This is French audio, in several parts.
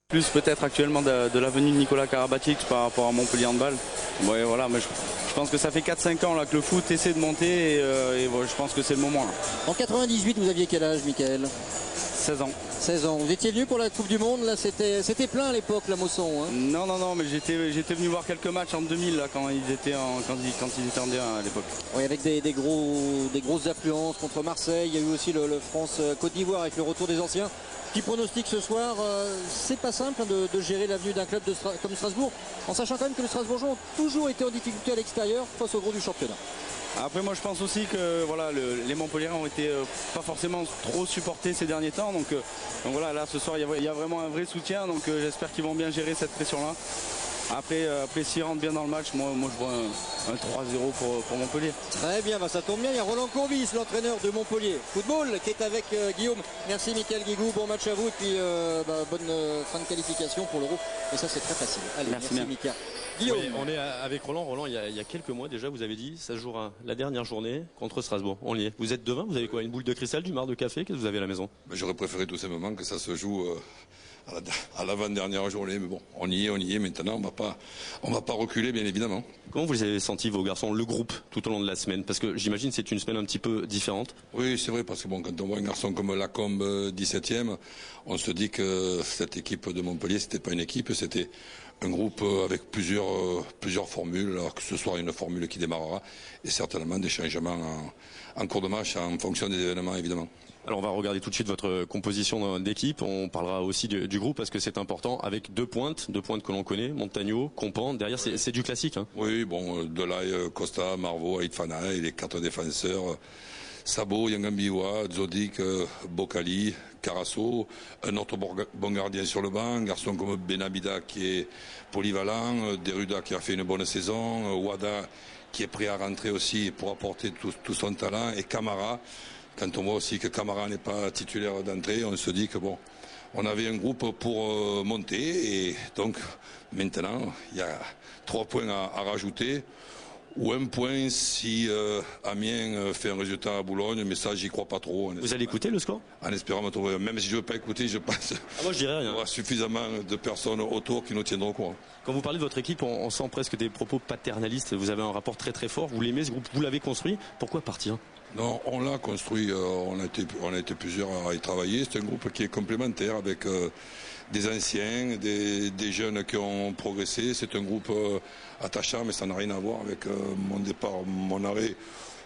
Plus peut-être actuellement de la venue de Nicolas Karabatic par rapport à Montpellier Handball. Ouais, voilà, mais je pense que ça fait 4-5 ans là, que le foot essaie de monter et voilà, je pense que c'est le moment. Là. En 98, vous aviez quel âge, Mickaël? 16 ans. 16 ans. Vous étiez venu pour la Coupe du Monde, là c'était plein à l'époque, la Mosson. Hein. Non, mais j'étais venu voir quelques matchs en 2000 là, quand ils étaient en D1 à l'époque. Oui, avec des grosses affluences contre Marseille. Il y a eu aussi le France-Côte d'Ivoire avec le retour des anciens. Petit pronostic ce soir, c'est pas simple de gérer l'avenue d'un club comme Strasbourg, en sachant quand même que les Strasbourgeois ont toujours été en difficulté à l'extérieur face au gros du championnat. Après moi je pense aussi que voilà, les Montpelliérains ont été pas forcément trop supportés ces derniers temps. Donc voilà, là ce soir il y a vraiment un vrai soutien. Donc j'espère qu'ils vont bien gérer cette pression-là. Après s'ils rentrent bien dans le match, moi je vois un 3-0 pour Montpellier. Très bien, ça tombe bien. Il y a Roland Courbis, l'entraîneur de Montpellier Football, qui est avec Guillaume. Merci Mickaël Guigou, bon match à vous et puis bonne fin de qualification pour l'Euro. Et ça c'est très facile. Allez, merci Mickaël. Oui, on est avec Roland. Roland, il y a quelques mois déjà, vous avez dit, ça se jouera la dernière journée contre Strasbourg. On y est. Vous êtes devin, vous avez quoi? Une boule de cristal, du marc de café? Qu'est-ce que vous avez à la maison? J'aurais préféré tout simplement que ça se joue à l'avant-dernière journée. Mais bon, on y est. Maintenant, on va pas reculer, bien évidemment. Comment vous avez senti, vos garçons, le groupe, tout au long de la semaine? Parce que j'imagine que c'est une semaine un petit peu différente. Oui, c'est vrai, parce que bon, quand on voit un garçon comme Lacombe, 17e, on se dit que cette équipe de Montpellier, c'était pas une équipe, c'était un groupe avec plusieurs formules, alors que ce soit une formule qui démarrera, et certainement des changements en cours de match en fonction des événements, évidemment. Alors on va regarder tout de suite votre composition d'équipe. On parlera aussi du groupe parce que c'est important, avec deux pointes que l'on connaît, Montagno, Compan. Derrière c'est du classique. Hein. Oui, bon, Delay, Costa, Marvaux, Aït-Fana, et les 4 défenseurs. Sabo, Yangambiwa, Zodik, Bokali, Carasso, un autre bon gardien sur le banc, un garçon comme Benabida qui est polyvalent, Deruda qui a fait une bonne saison, Wada qui est prêt à rentrer aussi pour apporter tout son talent, et Camara. Quand on voit aussi que Camara n'est pas titulaire d'entrée, on se dit que bon, on avait un groupe pour monter, et donc maintenant il y a 3 points à rajouter. Ou un point si Amiens fait un résultat à Boulogne, mais ça j'y crois pas trop. Vous allez écouter le score? En espérant me trouver, même si je ne veux pas écouter, je pense moi je dirais rien. Il y aura suffisamment de personnes autour qui nous tiendront au courant. Quand vous parlez de votre équipe, on sent presque des propos paternalistes. Vous avez un rapport très très fort, vous l'aimez ce groupe, vous l'avez construit. Pourquoi partir? Non, on l'a construit, on a été plusieurs à y travailler. C'est un groupe qui est complémentaire avec des anciens, des jeunes qui ont progressé. C'est un groupe attachant, mais ça n'a rien à voir avec mon départ, mon arrêt.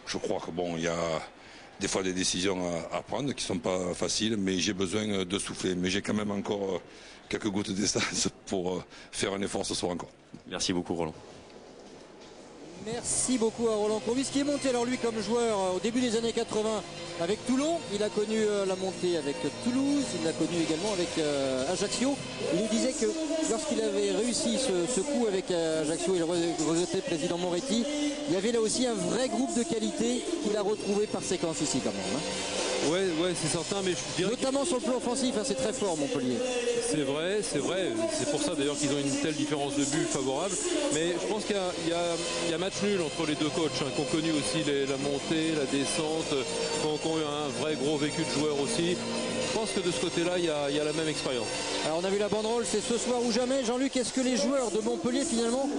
Je crois que bon, il y a des fois des décisions à prendre qui ne sont pas faciles, mais j'ai besoin de souffler. Mais j'ai quand même encore quelques gouttes d'essence pour faire un effort ce soir encore. Merci beaucoup Roland. Merci beaucoup à Roland Courbis qui est monté alors lui comme joueur au début des années 80 avec Toulon. Il a connu la montée avec Toulouse, il l'a connu également avec Ajaccio. Il nous disait que lorsqu'il avait réussi ce coup avec Ajaccio, il a regretté le président Moretti. Il y avait là aussi un vrai groupe de qualité qu'il a retrouvé par séquence ici quand même. Hein. Ouais, c'est certain, mais je dirais notamment sur le plan offensif, hein, c'est très fort Montpellier. C'est vrai, c'est pour ça d'ailleurs qu'ils ont une telle différence de but favorable. Mais je pense qu'il y a match nul entre les deux coachs, hein, qui ont connu aussi la montée, la descente, qui ont eu un vrai gros vécu de joueurs aussi. Je pense que de ce côté-là, il y a la même expérience. Alors on a vu la banderole, c'est ce soir ou jamais. Jean-Luc, est-ce que les joueurs de Montpellier finalement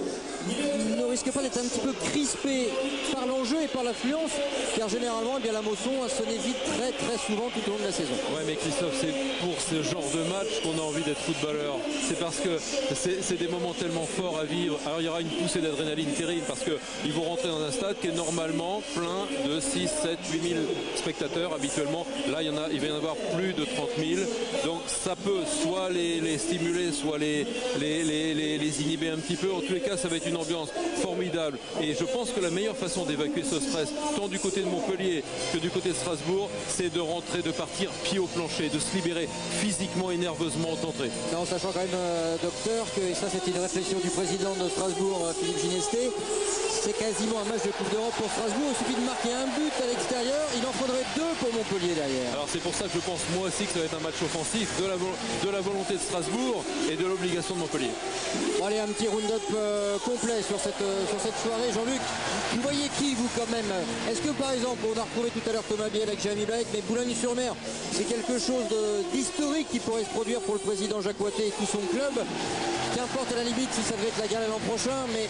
ne risquent pas d'être un petit peu crispés par l'enjeu et par l'affluence? Car généralement, eh bien, la Mosson a sonné vite très souvent tout au long de la saison. Ouais, mais Christophe, c'est pour ce genre de match qu'on a envie d'être footballeur. C'est parce que c'est des moments tellement forts à vivre. Alors il y aura une poussée d'adrénaline terrible parce qu'ils vont rentrer dans un stade qui est normalement plein de 6, 7, 8 000 spectateurs habituellement. Là, il va y en avoir plus de 30 000. Donc ça peut soit les stimuler, soit les inhiber un petit peu. En tous les cas, ça va être une ambiance formidable. Et je pense que la meilleure façon d'évacuer ce stress, tant du côté de Montpellier que du côté de Strasbourg, c'est de rentrer, de partir pied au plancher, de se libérer physiquement et nerveusement d'entrée. En sachant quand même, docteur, que ça c'est une réflexion du président de Strasbourg, Philippe Ginesté, c'est quasiment un match de Coupe d'Europe pour Strasbourg. Il suffit de marquer un but à l'extérieur, il en faudrait 2 pour Montpellier derrière. Alors c'est pour ça que je pense moi aussi que ça va être un match offensif, de la volonté volonté de Strasbourg et de l'obligation de Montpellier. Bon, allez, un petit round-up complet sur cette soirée. Jean-Luc, vous voyez qui, vous, quand même? Est-ce que, par exemple, on a retrouvé tout à l'heure Thomas Biel avec Jérémy Blake, mais Boulogne-sur-Mer, c'est quelque chose d'historique qui pourrait se produire pour le président Jacques Ouatté et tout son club. Qu'importe à la limite si ça devait être la galère l'an prochain, mais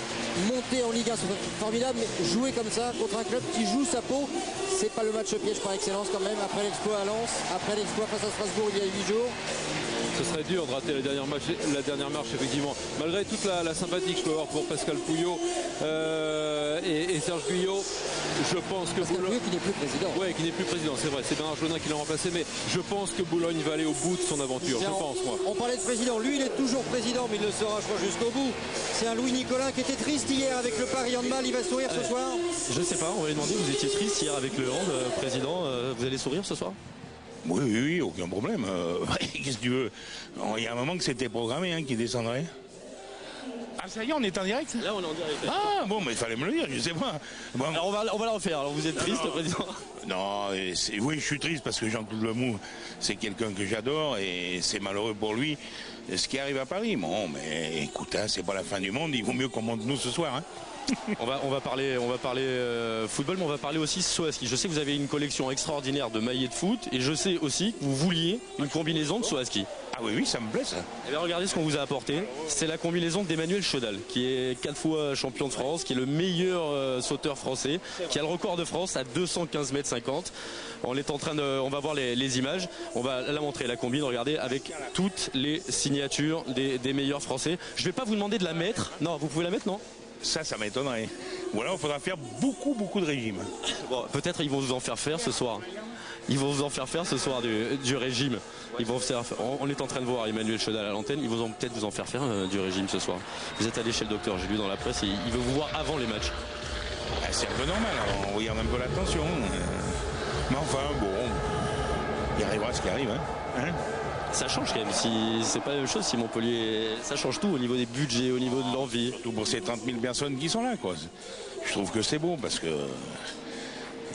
monter en Ligue 1, c'est formidable, mais jouer comme ça contre un club qui joue sa peau, c'est pas le match piège par excellence quand même. Après l'exploit à Lens, après l'exploit face à Strasbourg il y a 8 jours. Ce serait dur de rater la dernière marche, effectivement. Malgré toute la sympathie que je peux avoir pour Pascal Pouillot et Serge Guyot, je pense que Pascal Pouillot qui n'est plus président. Oui, qui n'est plus président, c'est vrai. C'est Bernard Jaunin qui l'a remplacé, mais je pense que Boulogne va aller au bout de son aventure. Bien, je pense, moi. On parlait de président. Lui, il est toujours président, mais il le sera, je crois, jusqu'au bout. C'est un Louis Nicolin qui était triste hier avec le Paris Handball. Il va sourire ce soir? Je sais pas, on va lui demander. Vous étiez triste hier avec le hand, président. Vous allez sourire ce soir? Oui, aucun problème. Qu'est-ce que tu veux? Il y a un moment que c'était programmé qui descendrait. Ah, ça y est, on est en direct? Là, on est en direct. Ah, bon, mais il fallait me le dire, je sais pas. Bon. Alors, on va la refaire. Alors, vous êtes triste, président? Non, oui, je suis triste parce que Jean-Claude Lemou, c'est quelqu'un que j'adore et c'est malheureux pour lui ce qui arrive à Paris. Bon, mais écoute, c'est pas la fin du monde, il vaut mieux qu'on monte nous ce soir. On va parler football, mais on va parler aussi Soaski. Je sais que vous avez une collection extraordinaire de maillots de foot et je sais aussi que vous vouliez une combinaison de Soaski. Ah oui, ça me plaît ça. Et bien regardez ce qu'on vous a apporté. C'est la combinaison d'Emmanuel Cheudal, qui est 4 fois champion de France, qui est le meilleur sauteur français, qui a le record de France à 215,50 m. On va voir les images. On va la montrer, la combine, regardez, avec toutes les signatures des meilleurs Français. Je ne vais pas vous demander de la mettre. Non, vous pouvez la mettre, non? Ça m'étonnerait. Ou alors il faudra faire beaucoup de régime. Bon, peut-être ils vont vous en faire ce soir. Ils vont vous en faire du régime. On est en train de voir Emmanuel Cheudal à l'antenne. Ils vont peut-être vous en faire du régime ce soir. Vous êtes allé chez le docteur, j'ai lu dans la presse, et il veut vous voir avant les matchs. C'est un peu normal, alors on regarde un peu la tension. Mais enfin, bon, il arrivera ce qui arrive. Ça change quand même, si c'est pas la même chose si Montpellier, ça change tout au niveau des budgets, au niveau de l'envie. Surtout pour ces 30 000 personnes qui sont là, quoi. Je trouve que c'est beau parce que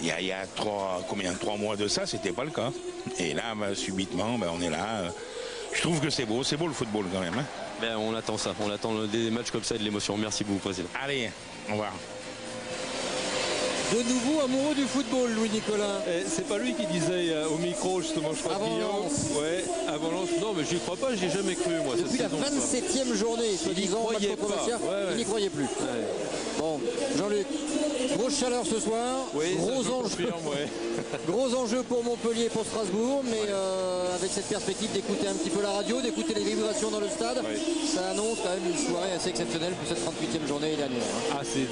il y a 3 mois de ça, c'était pas le cas. Et là, subitement, on est là. Je trouve que c'est beau le football quand même. On attend ça, on attend des matchs comme ça et de l'émotion. Merci beaucoup, président. Allez, au revoir. De nouveau amoureux du football, Louis Nicolin. C'est pas lui qui disait au micro, justement, je crois. Avant Lens. Ouais, avant Lens. Non, mais j'y crois pas, j'y ai jamais cru, moi. Depuis la 27e journée, soi-disant, match controversial, il n'y croyait plus. Ouais. Bon, Jean-Luc, grosse chaleur ce soir, oui, gros enjeu pour Montpellier et pour Strasbourg, mais avec cette perspective d'écouter un petit peu la radio, d'écouter les vibrations dans le stade, ça annonce quand même une soirée assez exceptionnelle pour cette 38e journée et dernière. Ah, c'est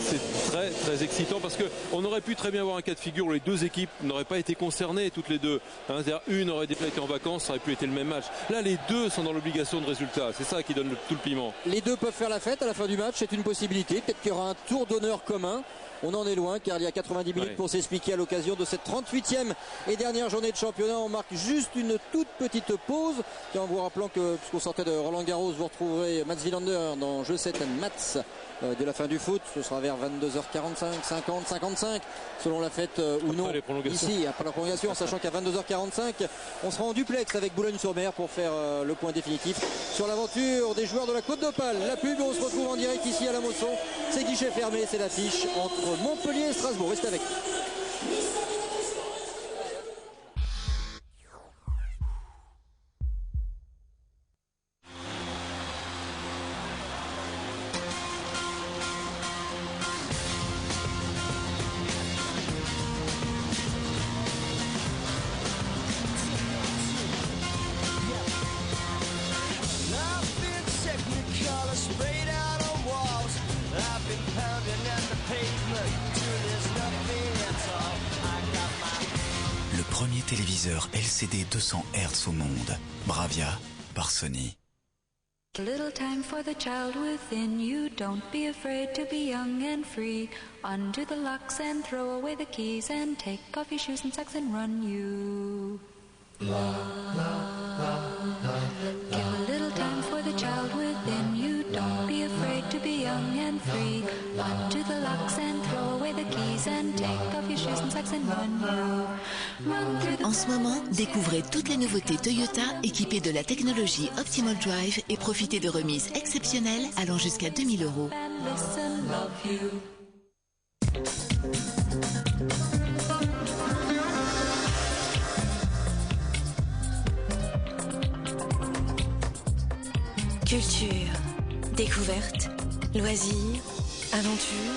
très excitant parce qu'on aurait pu très bien avoir un cas de figure où les deux équipes n'auraient pas été concernées toutes les deux. C'est-à-dire une aurait déjà été en vacances, ça aurait pu être le même match. Là, les deux sont dans l'obligation de résultat. C'est ça qui donne tout le piment. Les deux peuvent faire la fête à la fin du match, c'est une possibilité. Peut-être qu'il y aura un tour d'honneur commun. On en est loin car il y a 90 minutes pour s'expliquer à l'occasion de cette 38e et dernière journée de championnat. On marque juste une toute petite pause. Et en vous rappelant que, puisqu'on sortait de Roland Garros, vous retrouverez Mats Wilander dans Jeu 7 Mats de la fin du foot. Ce sera vers 22h45, 50, 55 selon la fête ou non ici après la prolongation, sachant qu'à 22h45 on sera en duplex avec Boulogne-sur-Mer pour faire le point définitif sur l'aventure des joueurs de la Côte d'Opale. La pub, on se retrouve en direct ici à la Mosson. C'est guichet fermé, c'est l'affiche entre Montpellier et Strasbourg. Restez avec. Le premier téléviseur LCD 200 Hz au monde. Bravia par Sony. A little time for the child within you. Don't be afraid to be young and free. Undo the locks and throw away the keys and take off your shoes and socks and run you. Give a little time for the child within you. Don't be afraid to be young and free. Undo the locks and throw away the keys keys and take off your shoes and socks and run you. Run through the En ce moment, découvrez toutes les nouveautés Toyota équipées de la technologie Optimal Drive et profitez de remises exceptionnelles allant jusqu'à 2 000 €. and listen, love you. Culture, découverte, loisirs, aventure,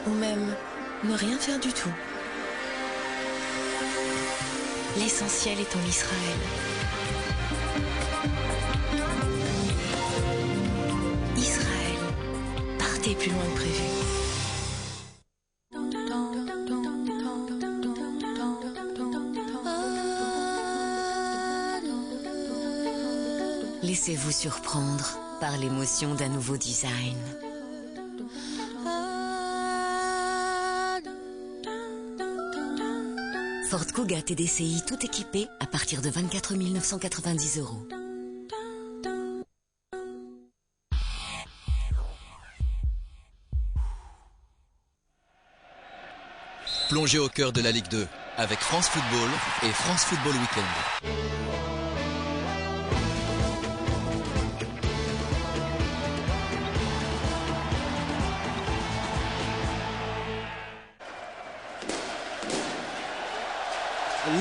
ou même ne rien faire du tout. L'essentiel est en Israël. Israël, partez plus loin que prévu. Laissez-vous surprendre par l'émotion d'un nouveau design. Ford Kuga TDCi tout équipé à partir de 24 990 €. Plongez au cœur de la Ligue 2 avec France Football et France Football Weekend.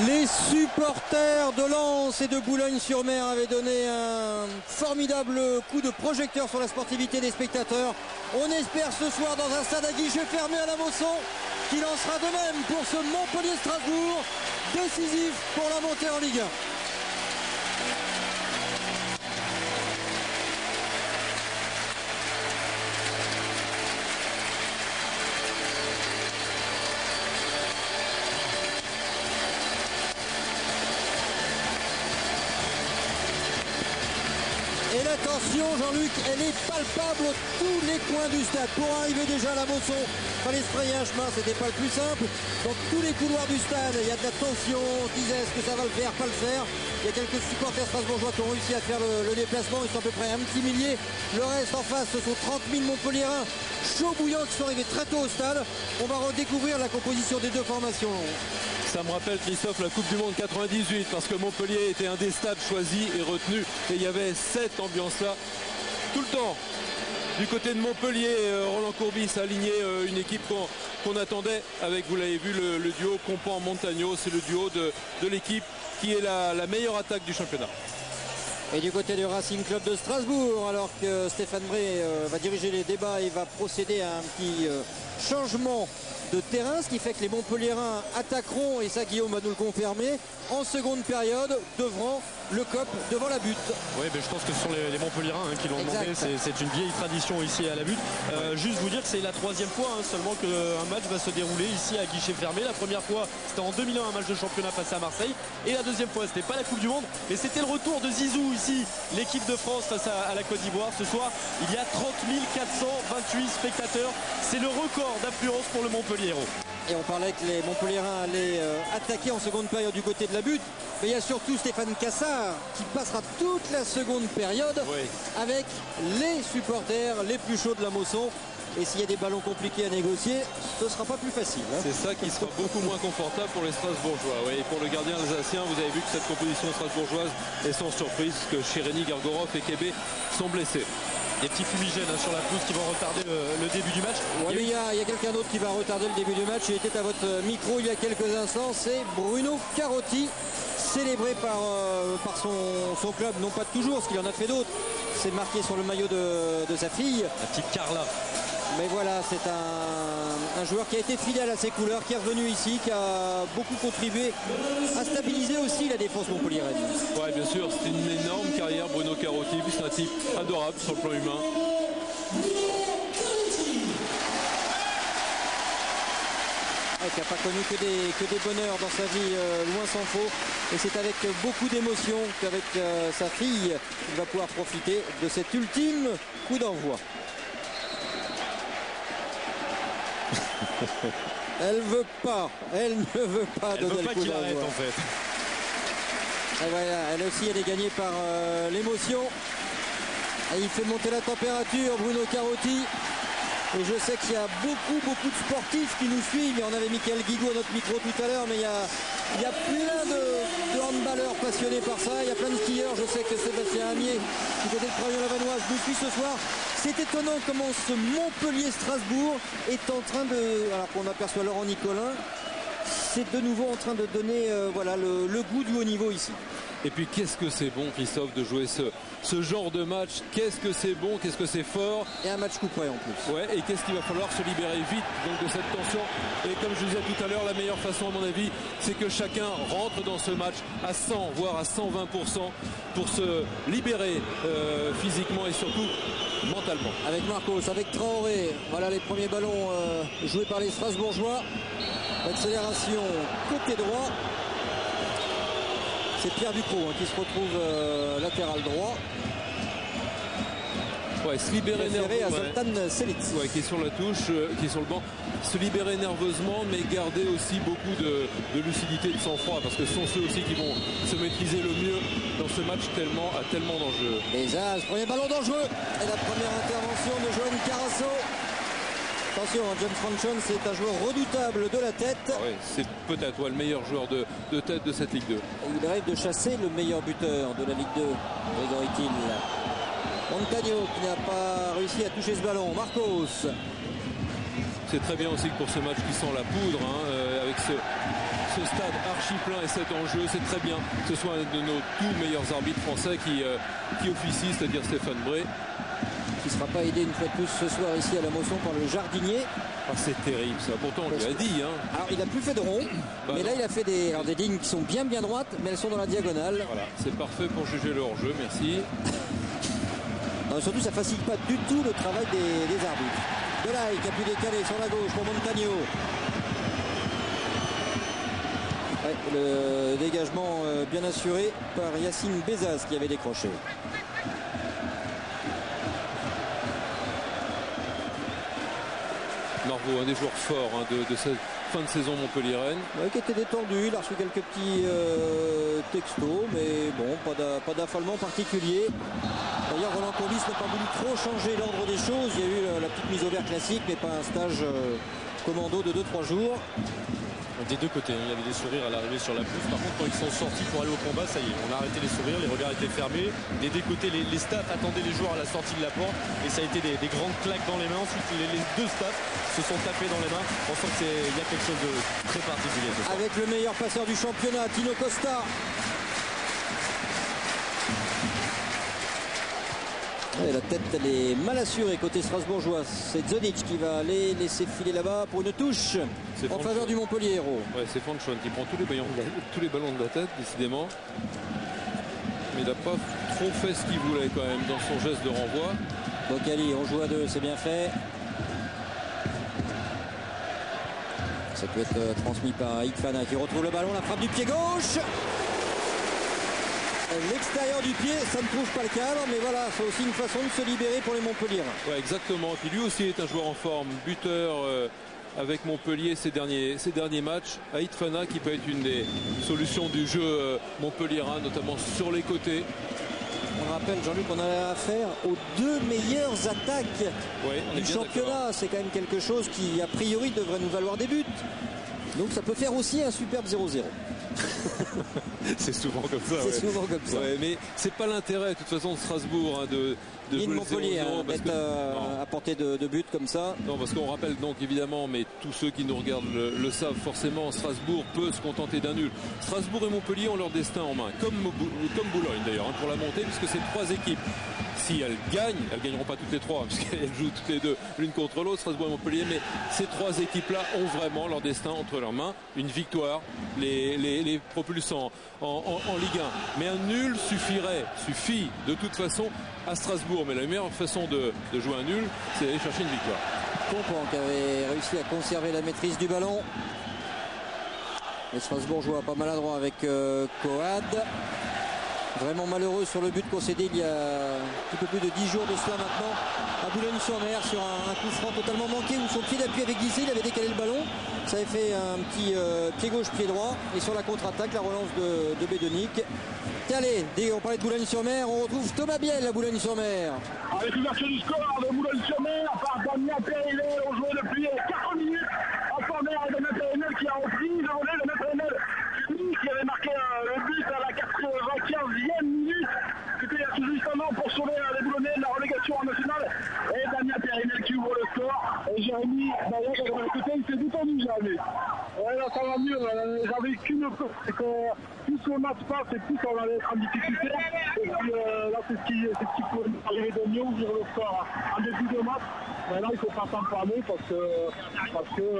Les supporters de Lens et de Boulogne-sur-Mer avaient donné un formidable coup de projecteur sur la sportivité des spectateurs. On espère ce soir dans un stade à guichet fermé à la Mosson qu'il en sera de même pour ce Montpellier-Strasbourg, décisif pour la montée en Ligue 1. Et la tension, Jean-Luc, elle est palpable tous les coins du stade. Pour arriver déjà à la Mosson, il fallait se frayer un chemin, c'était pas le plus simple. Dans tous les couloirs du stade, il y a de la tension. On disait est-ce que ça va le faire, pas le faire. Il y a quelques supporters strasbourgeois qui ont réussi à faire le déplacement. Ils sont à peu près un petit millier. Le reste en face, ce sont 30 000 Montpelliérains chauds bouillants qui sont arrivés très tôt au stade. On va redécouvrir la composition des deux formations. Ça me rappelle, Christophe, la Coupe du Monde 98, parce que Montpellier était un des stades choisis et retenus. Et il y avait cette ambiance-là tout le temps. Du côté de Montpellier, Roland Courbis a aligné une équipe qu'on attendait avec, vous l'avez vu, le duo Compan-Montagno. C'est le duo de l'équipe qui est la meilleure attaque du championnat. Et du côté du Racing Club de Strasbourg, alors que Stéphane Bré va diriger les débats et va procéder à un petit changement de terrain, ce qui fait que les Montpelliérains attaqueront, et ça Guillaume va nous le confirmer, en seconde période devant le COP, devant la butte. Oui, mais je pense que ce sont les Montpelliérains qui l'ont demandé. C'est une vieille tradition ici à la butte. Juste vous dire que c'est la troisième fois seulement qu'un match va se dérouler ici à guichet fermé. La première fois c'était en 2001, un match de championnat passé à Marseille. Et la deuxième fois c'était pas la Coupe du Monde, mais c'était le retour de Zizou ici, l'équipe de France face à la Côte d'Ivoire. Ce soir il y a 30 428 spectateurs. C'est le record d'affluence pour le Montpellier. Et on parlait que les Montpelliérains allaient attaquer en seconde période du côté de la butte. Mais il y a surtout Stéphane Cassard qui passera toute la seconde période avec les supporters les plus chauds de la Mosson. Et s'il y a des ballons compliqués à négocier, ce ne sera pas plus facile. C'est ça qui sera beaucoup moins confortable pour les Strasbourgeois. Et pour le gardien alsacien, vous avez vu que cette composition strasbourgeoise est sans surprise, que Chireni, Gargorov et Kébé sont blessés. Des petits fumigènes sur la pelouse qui vont retarder le début du match. Ouais, il y a quelqu'un d'autre qui va retarder le début du match. Il était à votre micro il y a quelques instants. C'est Bruno Carotti, célébré par son club, non pas toujours, parce qu'il en a fait d'autres. C'est marqué sur le maillot de sa fille. La petite Carla. Mais voilà, c'est un joueur qui a été fidèle à ses couleurs, qui est revenu ici, qui a beaucoup contribué à stabiliser aussi la défense montpelliéraine. Oui, bien sûr, c'est une énorme carrière, Bruno Carotti. C'est un type adorable sur le plan humain. Qui n'a pas connu que des bonheurs dans sa vie, loin s'en faut. Et c'est avec beaucoup d'émotion qu'avec sa fille, il va pouvoir profiter de cet ultime coup d'envoi. Elle ne veut pas donner le coup d'envoi. En fait. Et voilà, elle aussi, elle est gagnée par l'émotion. Et il fait monter la température, Bruno Carotti. Et je sais qu'il y a beaucoup de sportifs qui nous suivent. Et on avait Michael Guigou à notre micro tout à l'heure, mais il y a plein de handballeurs passionnés par ça. Il y a plein de skieurs. Je sais que Sébastien Amier, du côté de Crayon-la-Vanoise, nous suit ce soir. C'est étonnant comment ce Montpellier-Strasbourg est en train de... Alors qu'on aperçoit Laurent Nicolin, c'est de nouveau en train de donner le goût du haut niveau ici. Et puis qu'est-ce que c'est bon, Christophe, de jouer ce genre de match. Qu'est-ce que c'est bon, qu'est-ce que c'est fort. Et un match coup près en plus. Ouais, et qu'est-ce qu'il va falloir se libérer vite donc, de cette tension. Et comme je disais tout à l'heure, la meilleure façon à mon avis, c'est que chacun rentre dans ce match à 100, voire à 120% pour se libérer physiquement et surtout mentalement. Avec Marcos, avec Traoré, voilà les premiers ballons joués par les Strasbourgeois. Accélération côté droit. C'est Pierre Ducrot qui se retrouve latéral droit. Ouais, se libérer nerveusement. À Zoltan Selic. Ouais, qui est sur la touche, qui est sur le banc. Se libérer nerveusement, mais garder aussi beaucoup de lucidité, de sang-froid, parce que ce sont ceux aussi qui vont se maîtriser le mieux dans ce match tellement d'enjeux. Les As, premier ballon dangereux. Et la première intervention de Johan Carasso. Attention, John Franchon, c'est un joueur redoutable de la tête. Ah ouais, c'est peut-être le meilleur joueur de tête de cette Ligue 2. Et il rêve de chasser le meilleur buteur de la Ligue 2, Grégory Thiel. Montagno qui n'a pas réussi à toucher ce ballon. Marcos. C'est très bien aussi que pour ce match qui sent la poudre, avec ce stade archi plein et cet enjeu, c'est très bien que ce soit un de nos tout meilleurs arbitres français qui officie, c'est-à-dire Stéphane Bray. Qui ne sera pas aidé une fois de plus ce soir ici à la Mosson par le jardinier. Ah, c'est terrible ça, pourtant on lui a dit. Alors il n'a plus fait de rond, mais là il a fait des lignes qui sont bien droites, mais elles sont dans la diagonale. Voilà, c'est parfait pour juger le hors-jeu, merci. Non, surtout ça ne facilite pas du tout le travail des arbitres. Delaï qui a pu décaler sur la gauche pour Montagno. Ouais, le dégagement bien assuré par Yacine Bezaz qui avait décroché. Marvaux, un des joueurs forts de cette fin de saison montpelliéraine. Ouais, qui était détendu, il a reçu quelques petits textos, mais bon, pas d'affolement particulier. D'ailleurs, Roland Courbis n'a pas voulu trop changer l'ordre des choses. Il y a eu la petite mise au vert classique, mais pas un stage commando de 2-3 jours. Des deux côtés, il y avait des sourires à l'arrivée sur la pelouse. Par contre, quand ils sont sortis pour aller au combat, ça y est, on a arrêté les sourires, les regards étaient fermés. Des deux côtés, les staffs attendaient les joueurs à la sortie de la porte et ça a été des grandes claques dans les mains. Ensuite, les deux staffs se sont tapés dans les mains. On sent qu'il y a quelque chose de très particulier ce soir. Avec le meilleur passeur du championnat, Tino Costa. Et la tête, elle est mal assurée côté strasbourgeois. C'est Zonic qui va aller laisser filer là-bas pour une touche en faveur du Montpellier Hérault. Ouais, c'est Franchon qui prend tous les ballons de la tête, décidément. Mais il n'a pas trop fait ce qu'il voulait quand même dans son geste de renvoi. Bocali, on joue à deux, c'est bien fait. Ça peut être transmis par Ikfana qui retrouve le ballon, la frappe du pied gauche. L'extérieur du pied, ça ne trouve pas le cadre, mais voilà, c'est aussi une façon de se libérer pour les Montpellier. Ouais, exactement. Puis lui aussi est un joueur en forme, buteur avec Montpellier ces derniers matchs. Aït Fana qui peut être une des solutions du jeu montpelliérain, notamment sur les côtés. On rappelle, Jean-Luc, on a affaire aux deux meilleures attaques du championnat. C'est quand même quelque chose qui, a priori, devrait nous valoir des buts. Donc ça peut faire aussi un superbe 0-0. C'est souvent comme ça. C'est souvent comme ça. Ouais, mais c'est pas l'intérêt de toute façon de Strasbourg de jouer le Montpellier, 0-0 d'être à portée de but comme ça. Non, parce qu'on rappelle donc évidemment, mais tous ceux qui nous regardent le savent forcément, Strasbourg peut se contenter d'un nul. Strasbourg et Montpellier ont leur destin en main, comme Boulogne d'ailleurs, pour la montée, puisque c'est trois équipes. Si elles gagnent, elles gagneront pas toutes les trois, puisqu'elles jouent toutes les deux l'une contre l'autre, Strasbourg et Montpellier, mais ces trois équipes-là ont vraiment leur destin entre leurs mains. Une victoire les propulse en Ligue 1. Mais un nul suffit de toute façon à Strasbourg. Mais la meilleure façon de jouer un nul, c'est d'aller chercher une victoire. Compan qui avait réussi à conserver la maîtrise du ballon. Les Strasbourgeois pas maladroits avec Coad. Vraiment malheureux sur le but concédé il y a un petit peu plus de 10 jours de cela maintenant à Boulogne-sur-Mer sur un coup franc totalement manqué où son pied d'appui avait glissé, il avait décalé le ballon. Ça avait fait un petit pied gauche, pied droit. Et sur la contre-attaque, la relance de Bédonic. Allez, on parlait de Boulogne-sur-Mer, on retrouve Thomas Biel à Boulogne-sur-Mer. Avec l'ouverture du score de Boulogne-sur-Mer par Damien Périnel, on jouait depuis 4 minutes. En mer et Damien Périnel qui a repris, Damien Périnel qui avait marqué le but à la 95e minute. C'était il y a tout juste un an pour sauver les Boulonnais de la relégation en nationale. Et Damien Périnel qui ouvre le score. Et Jérémy, d'ailleurs, quand on l'écoutait, il s'est détendu, Jérémy. Ouais, là, ça va mieux. J'avais qu'une peur, c'est que plus le match passe et plus on allait être en difficulté. Et puis là, c'est ce qui peut arriver de mieux, ouvrir le score en début de match. Mais là, il ne faut pas s'enfermer parce que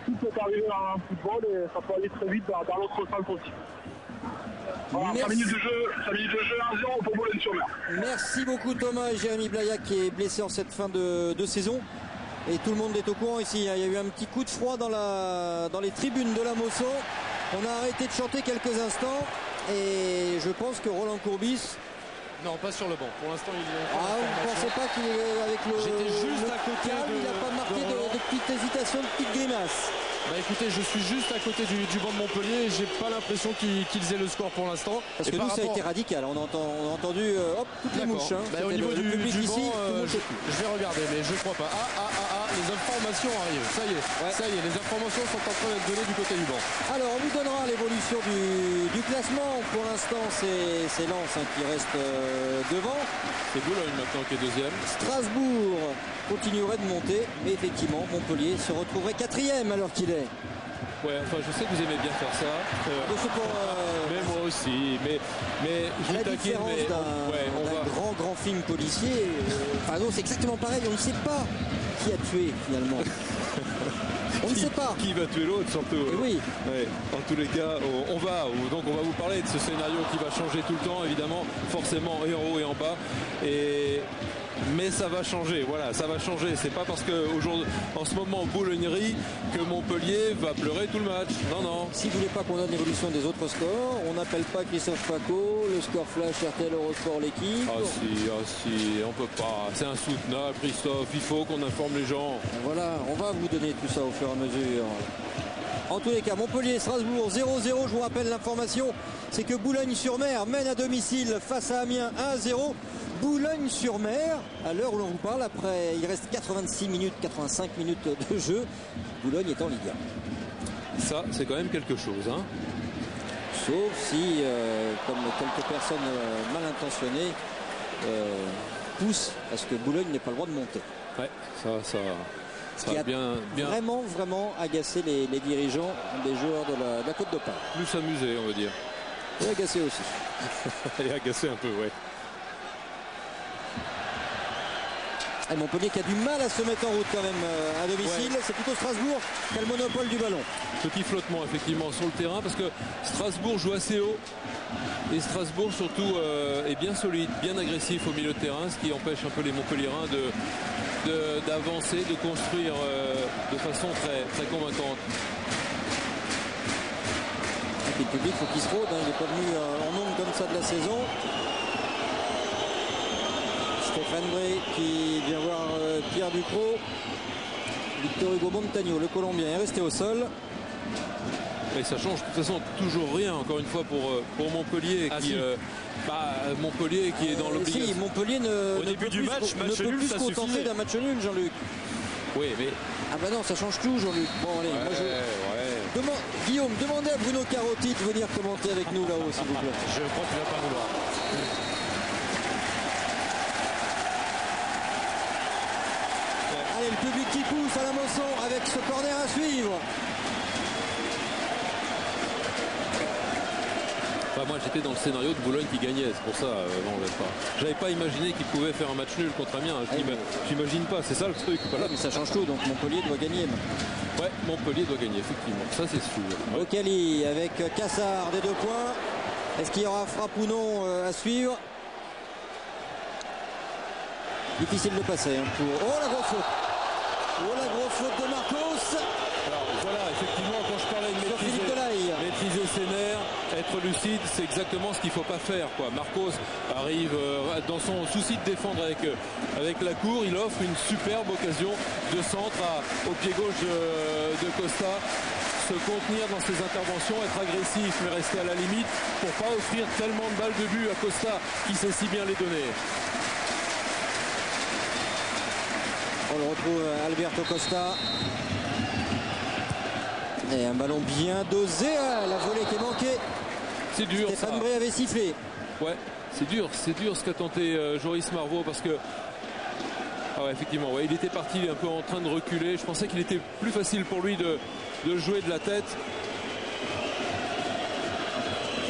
tout peut arriver en football et ça peut aller très vite dans l'autre sens aussi. Voilà, 5 minutes de jeu 1-0 pour Boulogne-sur-Mer. Merci beaucoup Thomas et Jérémy Blaillac qui est blessé en cette fin de saison. Et tout le monde est au courant ici. Il y a eu un petit coup de froid dans les tribunes de la Mosson. On a arrêté de chanter quelques instants. Et je pense que Roland Courbis... Non, pas sur le banc. Pour l'instant, il est. Ah, vous ne pensez pas qu'il est avec le. J'étais juste à côté. Il n'a pas marqué de petites hésitations, de petites grimaces. Bah écoutez, je suis juste à côté du banc de Montpellier et j'ai pas l'impression qu'ils aient le score pour l'instant. Parce que nous, ça a été radical. On a entendu toutes les mouches. Hein. Bah, au niveau du public banc, ici, je vais regarder, mais je crois pas. Les informations arrivent. Ça y est, ça y est, les informations sont en train d'être données du côté du banc. Alors, on vous donnera l'évolution du classement. Pour l'instant, c'est Lens qui reste devant. C'est Boulogne maintenant qui est deuxième. Strasbourg continuerait de monter, mais effectivement, Montpellier se retrouverait quatrième alors qu'il est. Ouais, enfin, je sais que vous aimez bien faire ça. Mais moi aussi. Mais je la différence d'un grand film policier, c'est exactement pareil. On ne sait pas qui a tué finalement. On ne sait pas. Qui va tuer l'autre surtout. Oui. Ouais. En tous les cas, on va vous parler de ce scénario qui va changer tout le temps, évidemment, forcément et en haut et en bas. Mais ça va changer, voilà, ça va changer. C'est pas parce qu'en ce moment Boulognerie que Montpellier va pleurer tout le match. Non. Si vous voulez pas qu'on donne l'évolution des autres scores, on n'appelle pas Christophe Paco, le score flash RTL Eurosport l'équipe. Ah si, on peut pas. C'est insoutenable, Christophe. Il faut qu'on informe les gens. Voilà, on va vous donner tout ça au fur et à mesure. En tous les cas, Montpellier-Strasbourg 0-0. Je vous rappelle l'information, c'est que Boulogne-sur-Mer mène à domicile face à Amiens 1-0. Boulogne-sur-Mer, à l'heure où l'on vous parle, après il reste 85 minutes de jeu, Boulogne est en Ligue 1. Ça, c'est quand même quelque chose. Hein. Sauf si, comme quelques personnes mal intentionnées, poussent à ce que Boulogne n'ait pas le droit de monter. Ouais, ça a bien vraiment agacé les dirigeants des joueurs de la Côte d'Opale. Plus amusé, on va dire. Et agacé aussi. Et agacé un peu, ouais. Et Montpellier qui a du mal à se mettre en route quand même à domicile. Ouais. C'est plutôt Strasbourg qui a le monopole du ballon. Petit flottement effectivement sur le terrain parce que Strasbourg joue assez haut. Et Strasbourg surtout est bien solide, bien agressif au milieu de terrain, ce qui empêche un peu les Montpelliérains d'avancer, de construire de façon très, très convaincante. Et puis le public, il faut qu'il se rôde, il n'est pas venu en nombre comme ça de la saison. Stéphane Bray qui vient voir Pierre Ducrot. Victor Hugo Montagno, le Colombien, est resté au sol. Et ça change de toute façon toujours rien, encore une fois, pour Montpellier. Montpellier qui est dans l'obligation. Si, Montpellier au début du match, ne peut plus se contenter d'un match nul, Jean-Luc. Oui, mais. Ah bah non, ça change tout, Jean-Luc. Bon, allez, Guillaume, demandez à Bruno Carotti de venir commenter avec nous là-haut, s'il vous plaît. Je crois qu'il ne va pas vouloir. Allez, le public qui pousse à la Mosson avec ce corner à suivre. Enfin, moi j'étais dans le scénario de Boulogne qui gagnait, c'est pour ça. J'avais pas imaginé qu'il pouvait faire un match nul contre Amiens. J'imagine pas, c'est ça le truc. Voilà. Mais ça change tout, donc Montpellier doit gagner. Ouais, Montpellier doit gagner, effectivement. Ça c'est sûr. Ouais. Ocali avec Cassard des 2 points. Est-ce qu'il y aura frappe ou non à suivre? Difficile de passer pour... Oh la grosse faute! Oh la grosse faute de Marcos! Alors voilà, effectivement, quand je parlais de maîtriser ses nerfs, être lucide, c'est exactement ce qu'il ne faut pas faire, quoi. Marcos arrive dans son souci de défendre avec la cour, il offre une superbe occasion de centre au pied gauche de Costa. Se contenir dans ses interventions, être agressif mais rester à la limite pour pas offrir tellement de balles de but à Costa qui sait si bien les donner. On le retrouve Alberto Costa. Et un ballon bien dosé, la volée qui est manquée. C'est dur. Stéphane Bré avait sifflé. Ouais, c'est dur ce qu'a tenté Joris Marvaux parce que ah ouais, effectivement, ouais, il était parti un peu en train de reculer. Je pensais qu'il était plus facile pour lui de jouer de la tête.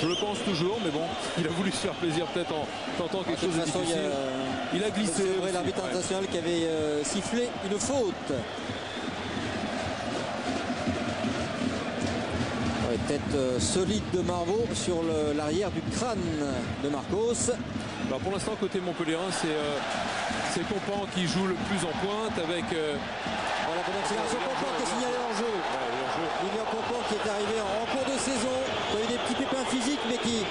Je le pense toujours, mais bon, il a voulu se faire plaisir peut-être en tentant quelque chose de difficile. Il a glissé. C'est l'arbitre international qui avait sifflé une faute. Ouais, tête solide de Marvaux sur l'arrière du crâne de Marcos. Alors pour l'instant, côté Montpellierin, c'est Compan qui joue le plus en pointe avec... Voilà, c'est Compan qui a signalé en jeu. Lilian Compan qui est arrivé en cours de saison, qui a eu des petits pépins physiques, mais qui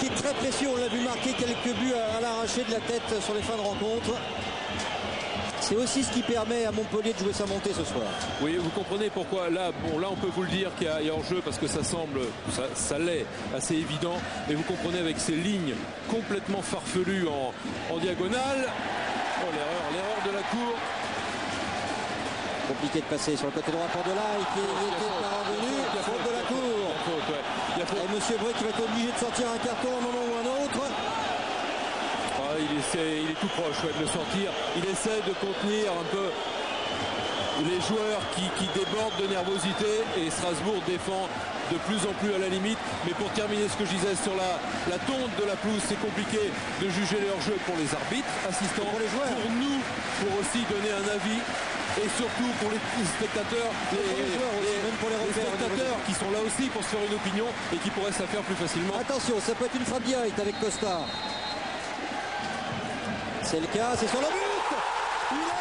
est très précieux. On l'a vu marquer quelques buts à l'arraché de la tête sur les fins de rencontre. C'est aussi ce qui permet à Montpellier de jouer sa montée ce soir. Oui, vous comprenez pourquoi. Là, on peut vous le dire qu'il y a hors-jeu parce que ça semble, ça l'est, assez évident. Mais vous comprenez avec ces lignes complètement farfelues en diagonale. Oh, l'erreur de la cour. Compliqué de passer sur le côté droit pour Delay qui était parvenu. Faute de la cour. Et Monsieur Bré qui va être obligé de sortir un carton à un moment ou un autre. Il est tout proche de le sortir. Il essaie de contenir un peu les joueurs qui débordent de nervosité et Strasbourg défend de plus en plus à la limite. Mais pour terminer ce que je disais sur la tonte de la pelouse, c'est compliqué de juger leur jeu pour les arbitres assistants, pour les joueurs, pour nous, pour aussi donner un avis. Et surtout pour les spectateurs, les spectateurs qui sont là aussi pour se faire une opinion et qui pourraient se la faire plus facilement. Attention, ça peut être une frappe directe avec Costa. C'est le cas, c'est sur le but. Il est là.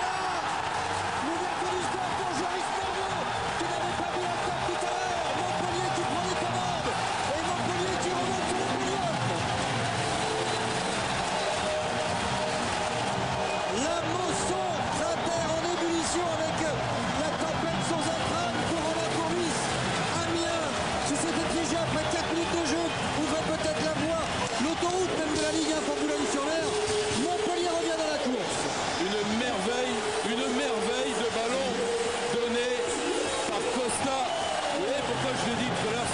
L'ouverture du score pour Joris Marvaux qui n'avait pas mis un top tout à l'heure. Montpellier qui prend les commandes et Montpellier qui remonte sur le podium. La Mosson cratère en ébullition avec la tempête sans un crâne pour Romain Courbis. Amiens qui s'était piégé après 4 minutes de jeu ouvrait peut-être la voie, l'autoroute même de la Ligue 1 pour Boulogne-sur-Mer. Montpellier revient dans la course. Une merveille de ballon donné par Costa. Vous voyez pourquoi je l'ai dit tout à l'heure,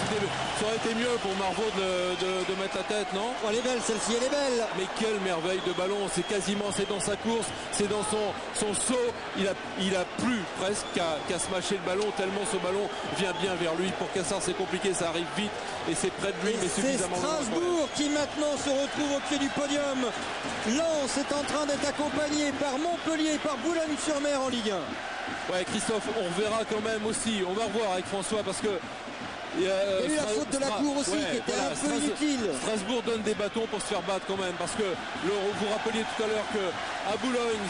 ça aurait été mieux pour Marvaux de mettre la tête, non? Oh, elle est belle, celle-ci, elle est belle. Mais quelle merveille de ballon, c'est dans sa course, c'est dans son saut. Il a plus presque qu'à se mâcher le ballon, tellement ce ballon vient bien vers lui. Pour Cassard, c'est compliqué, ça arrive vite et c'est près de lui, mais suffisamment loin. C'est Strasbourg qui maintenant se retrouve au pied du podium. Lens est en train d'être accompagné par Montpellier et par Boulogne-sur-Mer en Ligue 1. Ouais, Christophe, on verra quand même aussi, on va revoir avec François parce que il y a eu la faute de la cour aussi qui était un peu inutile. Strasbourg donne des bâtons pour se faire battre quand même parce que vous rappeliez tout à l'heure qu'à Boulogne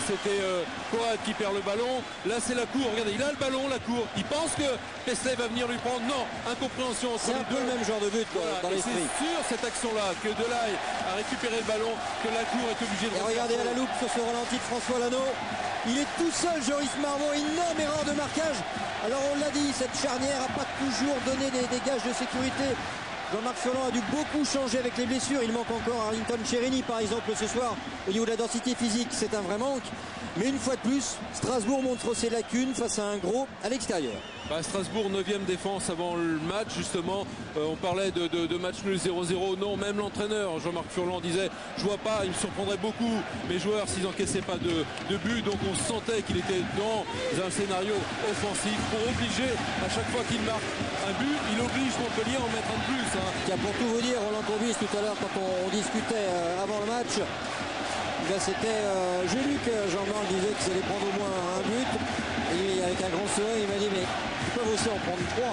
c'était Coad qui perd le ballon. Là c'est la cour, regardez, il a le ballon, la cour. Il pense que Pestlet va venir lui prendre. Non, incompréhension entre les deux. C'est un peu le même genre de but dans l'esprit. C'est sur cette action-là que Delay a récupéré le ballon, que la cour est obligée de... Et regardez à la loupe sur ce ralenti de François Lano. Il est tout seul, Joris Marvaux, énorme erreur de marquage. Alors on l'a dit, cette charnière n'a pas toujours donné des gages de sécurité. Jean-Marc Furlan a dû beaucoup changer avec les blessures. Il manque encore Arlington Cherini par exemple ce soir. Au niveau de la densité physique, c'est un vrai manque. Mais une fois de plus, Strasbourg montre ses lacunes face à un gros à l'extérieur. Strasbourg 9e défense avant le match justement. On parlait de match nul 0-0. Non, même l'entraîneur Jean-Marc Furlan disait je vois pas, il me surprendrait beaucoup mes joueurs s'ils n'encaissaient pas de but. Donc on sentait qu'il était dans un scénario offensif pour obliger à chaque fois qu'il marque un but, il oblige Montpellier à en mettre un de plus. Tiens, pour tout vous dire, Roland Courbis tout à l'heure quand on discutait avant le match, j'ai lu que Jean-Marc disait que ça allait prendre au moins un but. Et lui, avec un grand sourire, il m'a dit mais ils peuvent aussi en prendre 3.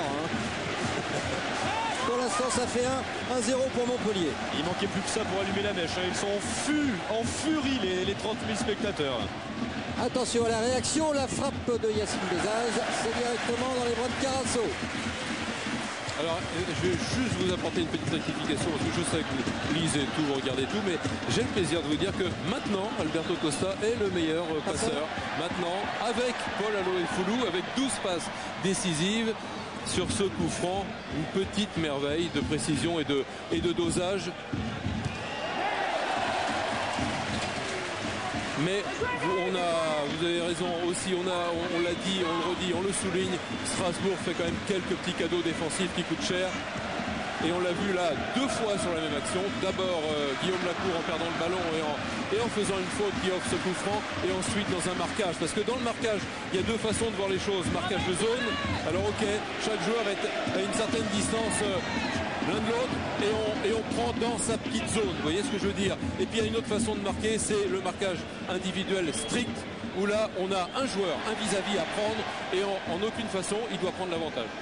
Pour l'instant, ça fait 1-0 pour Montpellier. Il manquait plus que ça pour allumer la mèche. Ils sont en furie, les 30 000 spectateurs. Attention à la réaction, la frappe de Yacine Bezaz, c'est directement dans les bras de Carasso. Alors, je vais juste vous apporter une petite rectification parce que je sais que vous lisez tout, vous regardez tout, mais j'ai le plaisir de vous dire que maintenant, Alberto Costa est le meilleur passeur. Maintenant, avec Paul Aloifoulou, avec 12 passes décisives sur ce coup franc, une petite merveille de précision et de dosage. Mais vous avez raison aussi, on l'a dit, on le redit, on le souligne, Strasbourg fait quand même quelques petits cadeaux défensifs qui coûtent cher. Et on l'a vu là 2 fois sur la même action. D'abord Guillaume Lacour en perdant le ballon et en faisant une faute qui offre ce coup franc. Et ensuite dans un marquage. Parce que dans le marquage, il y a 2 façons de voir les choses. Marquage de zone. Alors ok, chaque joueur est à une certaine distance l'un de l'autre et on prend dans sa petite zone. Vous voyez ce que je veux dire? Et puis il y a une autre façon de marquer, c'est le marquage individuel strict. Où là, on a un joueur, un vis-à-vis à prendre. Et en aucune façon, il doit prendre l'avantage.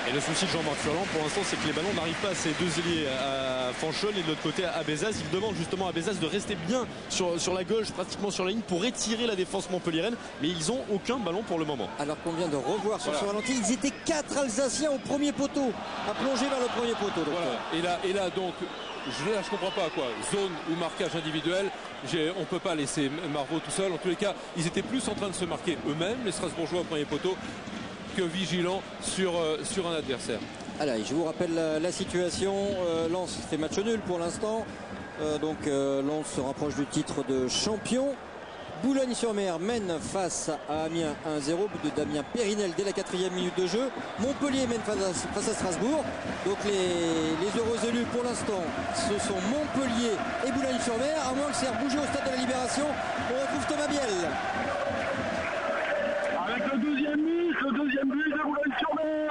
Et le souci de Jean-Marc Furlan pour l'instant, c'est que les ballons n'arrivent pas à ces 2 ailiers, à Fanchon et de l'autre côté à Bezaz. Il demande justement à Bezaz de rester bien sur la gauche, pratiquement sur la ligne, pour étirer la défense montpelliéraine. Mais ils n'ont aucun ballon pour le moment. Alors qu'on vient de revoir sur ce ralenti, ils étaient 4 Alsaciens au premier poteau, à plonger vers le premier poteau. Donc voilà. Et là donc, je comprends pas quoi. Zone ou marquage individuel, on peut pas laisser Marvaux tout seul. En tous les cas, ils étaient plus en train de se marquer eux-mêmes, les Strasbourgeois au premier poteau, que vigilants sur un adversaire. Allez, je vous rappelle la situation. Lens fait match nul pour l'instant. Lens se rapproche du titre de champion. Boulogne-sur-Mer mène face à Amiens 1-0, but de Damien Périnel dès la 4e minute de jeu. Montpellier mène face à Strasbourg. Donc les heureux élus pour l'instant, ce sont Montpellier et Boulogne-sur-Mer. À moins que c'est rebougé au stade de la Libération, on retrouve Thomas Biel. Avec le deuxième but de Boulogne-sur-Mer,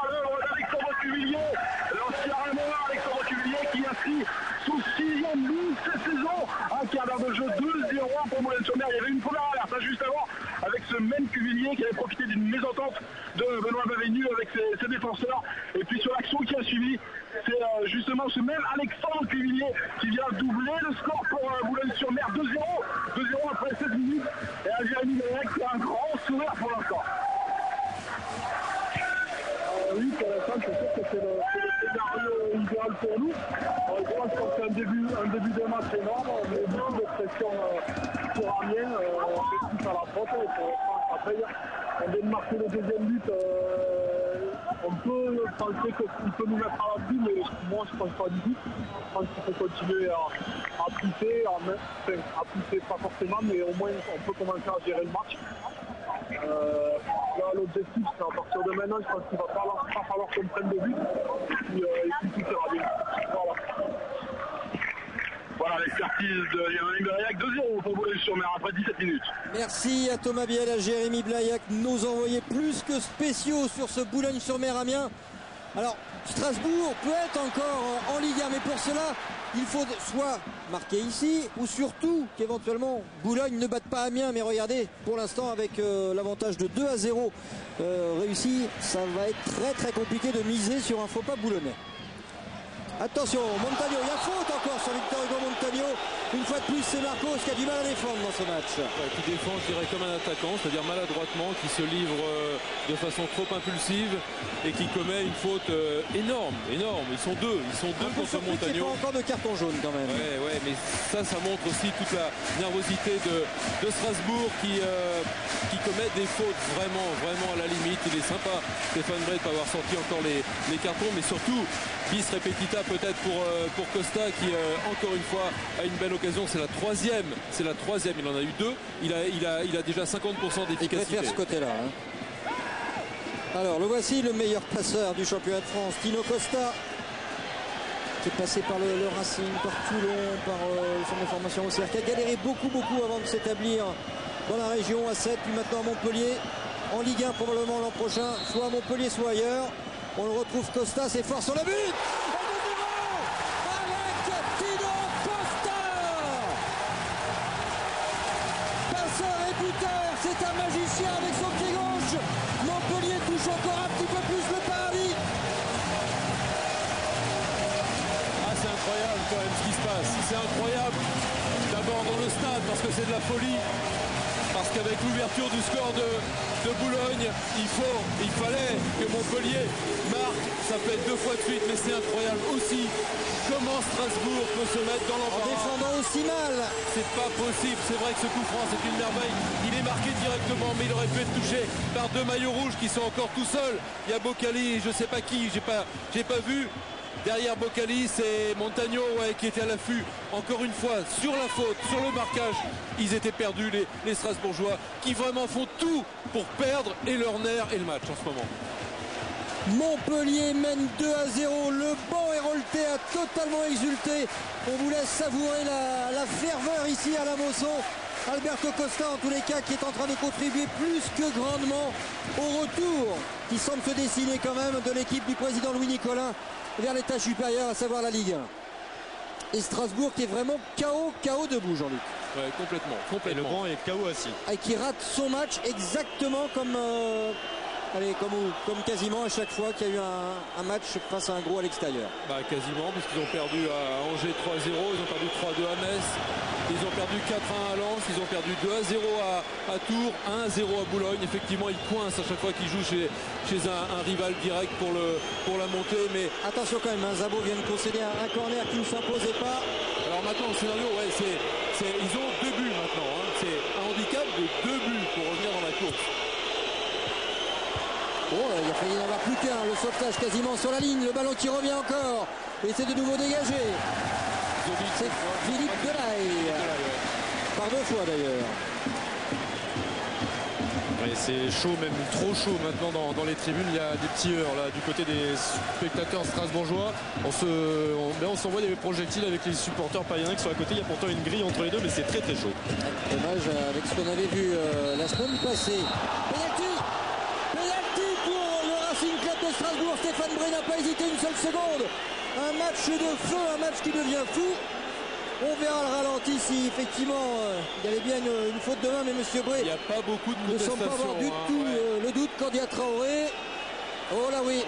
Alexandre Cuvillier, l'ancien Rémois Alexandre Cuvillier qui inscrit son 6e but cette saison. Un quart d'heure de jeu, 2-0 pour Boulogne-sur-Mer. Il y avait une première alerte juste avant avec ce même Cuvillier qui avait profité d'une mésentente de Benoît Bavenu avec ses défenseurs. Et puis sur l'action qui a suivi, c'est justement ce même Alexandre Cuvillier qui vient doubler le score pour Boulogne-sur-Mer. 2-0 après 16 minutes. Et un Jérémy Blaillac qui a un grand sourire pour l'instant. Oui, pour l'instant, c'est sûr que c'est le scénario idéal pour nous. Je pense que c'est un début de match énorme. On met beaucoup de pression sur Amiens. On fait tout à la faute. Après, on vient de marquer le deuxième but. On peut penser qu'il peut nous mettre à l'abri, mais moi, je ne pense pas du tout. Je pense qu'il faut continuer à pousser. À pousser, pas forcément, mais au moins, on peut commencer à gérer le match. Là, l'objectif, c'est à partir de maintenant, je pense qu'il va pas falloir qu'on prenne de but et puis tout ira bien. Voilà l'expertise de Jérémy Blaillac, 2-0 pour Boulogne-sur-Mer après 17 minutes. Merci à Thomas Biel, à Jérémy Blaillac, nos envoyés plus que spéciaux sur ce Boulogne-sur-Mer Amiens. Alors, Strasbourg peut être encore en Ligue 1, mais pour cela, il faut soit marquer ici, ou surtout qu'éventuellement Boulogne ne batte pas Amiens. Mais regardez, pour l'instant, avec l'avantage de 2-0 réussi, ça va être très très compliqué de miser sur un faux pas boulonnais. Attention, Montagno, il y a faute encore sur Victor Hugo Montagno. Une fois de plus, c'est Marcos qui a du mal à défendre dans ce match. Qui défend, je dirais, comme un attaquant, c'est-à-dire maladroitement, qui se livre de façon trop impulsive et qui commet une faute énorme. Ils sont deux contre Montagno. Il n'y a pas encore de carton jaune quand même. Ouais, mais ça montre aussi toute la nervosité de Strasbourg qui commet des fautes vraiment à la limite. Il est sympa, Stéphane Brey, de pas avoir sorti encore les cartons, mais surtout bis repetita peut-être pour Costa qui encore une fois a une belle occasion. C'est la troisième, il en a eu 2. Il a déjà 50% d'efficacité. Il préfère ce côté-là. Alors le voici, le meilleur passeur du championnat de France, Tino Costa, qui est passé par le Racing, par Toulon, par le centre de formation au CR, qui a galéré beaucoup avant de s'établir dans la région à 7, puis maintenant à Montpellier, en Ligue 1 probablement l'an prochain, soit à Montpellier soit ailleurs. On le retrouve, Costa, c'est fort sur le but. Avec Tino Costa, passeur et buteur, c'est un magicien avec son pied gauche. Montpellier touche encore un petit peu plus le paradis. incroyable quand même ce qui se passe. C'est incroyable d'abord dans le stade parce que c'est de la folie. Parce qu'avec l'ouverture du score de Boulogne, il fallait que Montpellier marque. Ça fait 2 fois de suite, mais c'est incroyable aussi comment Strasbourg peut se mettre dans l'embarras. En défendant aussi mal. C'est pas possible. C'est vrai que ce coup franc, c'est une merveille. Il est marqué directement, mais il aurait pu être touché par 2 maillots rouges qui sont encore tout seuls. Il y a Boccali, je sais pas qui, j'ai pas vu. Derrière Boccali, c'est Montagno qui était à l'affût. Encore une fois, sur la faute, sur le marquage, ils étaient perdus, les Strasbourgeois, qui vraiment font tout pour perdre et leur nerf et le match en ce moment. Montpellier mène 2-0. Le banc héroltais a totalement exulté. On vous laisse savourer la ferveur ici à la Mosson. Alberto Costa, en tous les cas, qui est en train de contribuer plus que grandement au retour qui semble se dessiner quand même de l'équipe du président Louis Nicolin vers l'étage supérieur, à savoir la Ligue 1. Et Strasbourg qui est vraiment KO debout, Jean-Luc. Ouais, complètement. Et le banc est KO assis. Et qui rate son match exactement comme quasiment à chaque fois qu'il y a eu un match face à un gros à l'extérieur. Quasiment, puisqu'ils ont perdu à Angers 3-0, ils ont perdu 3-2 à Metz, ils ont perdu 4-1 à Lens, ils ont perdu 2-0 à Tours, 1-0 à Boulogne. Effectivement, ils coincent à chaque fois qu'ils jouent chez un rival direct pour la montée. Mais attention quand même, Zabo vient de concéder un corner qui ne s'imposait pas. Alors maintenant, le scénario, ils ont 2 buts maintenant. C'est un handicap de 2 buts pour revenir dans la course. Bon, il a failli y en avoir plus qu'un. Le sauvetage quasiment sur la ligne. Le ballon qui revient encore. Et c'est de nouveau dégagé. C'est Philippe Delahaye. Par 2 fois d'ailleurs. Ouais, c'est chaud, même trop chaud maintenant dans les tribunes. Il y a des petits heurts là du côté des spectateurs strasbourgeois. On s'envoie des projectiles avec les supporters parisiens qui sont à côté. Il y a pourtant une grille entre les deux, mais c'est très très chaud. Dommage avec ce qu'on avait vu la semaine passée. Penalty pour le Racing Club de Strasbourg. Stéphane Bré n'a pas hésité une seule seconde. Un match de feu, un match qui devient fou. On verra le ralenti si effectivement il y avait bien une faute de main, mais monsieur Bré, il n'y a pas beaucoup de ne semble pas avoir du tout le doute. Cordia Traoré. Oh là oui,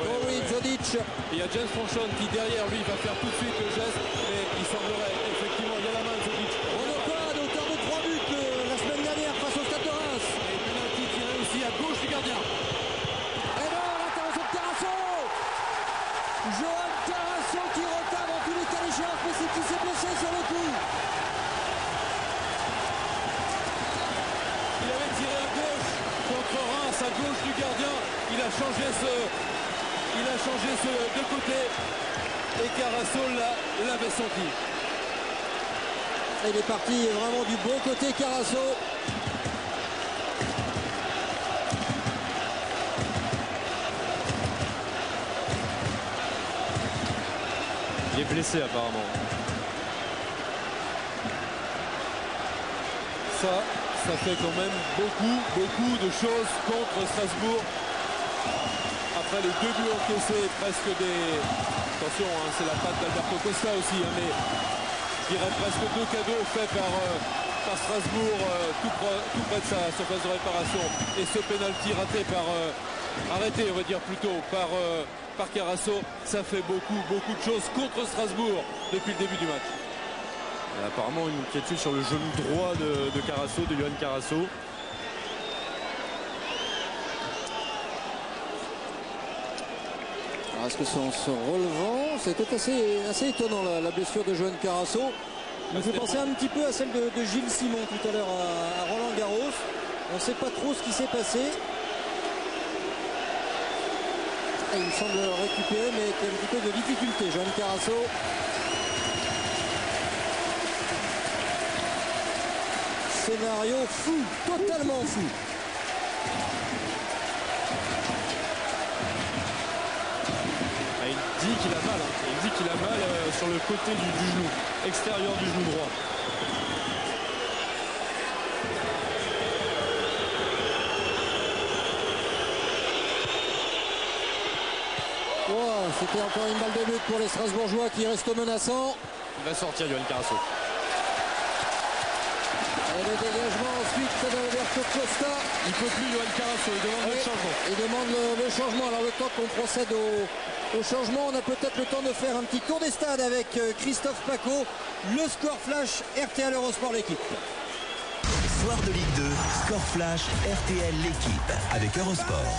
Jodic. Il y a James Franchon qui derrière lui va faire tout de suite le geste, mais il semblerait effectivement, il y a la main de Jodic. Renaud auteur de 3 buts la semaine dernière face au Stade de Reims. Et penalty tiré aussi à gauche du gardien. Et non, l'intervention de Carasso. Johan Carasso qui retarde en tous les cas l'échéance, mais c'est qui s'est blessé sur le coup. Il avait tiré à gauche contre Reims, à gauche du gardien. Il a changé ce de côté et Carasso l'avait senti. Il est parti vraiment du bon côté, Carasso. Il est blessé apparemment. Ça fait quand même beaucoup de choses contre Strasbourg. Après les 2 buts encaissés, presque des... Attention, c'est la patte d'Alberto Costa aussi, mais je dirais presque 2 cadeaux faits par Strasbourg tout près de sa surface de réparation. Et ce pénalty arrêté, on va dire plutôt, par Carasso, ça fait beaucoup de choses contre Strasbourg depuis le début du match. Il y a apparemment une inquiétude sur le genou droit de Carasso, de Johan Carasso. Est-ce que c'est en se relevant? C'était assez étonnant la blessure de Johan Carasso. Il me fait penser un petit peu à celle de Gilles Simon tout à l'heure à Roland Garros. On ne sait pas trop ce qui s'est passé. Et il semble récupérer, mais avec un petit peu de difficulté, Johan Carasso. Scénario fou, totalement fou. Il dit qu'il a mal, il dit qu'il a mal sur le côté du genou, extérieur du genou droit. Wow, c'était encore une balle de but pour les Strasbourgeois qui restent menaçants. Il va sortir Johan Carasso. Et le dégagement ensuite d'Alberto Costa. Il peut plus, Johan Carasso, il demande le changement. Il demande le changement. Alors le temps qu'on procède au changement, on a peut-être le temps de faire un petit tour des stades avec Christophe Paco. Le score flash, RTL Eurosport l'équipe. Soir de Ligue 2, score flash, RTL l'équipe avec Eurosport.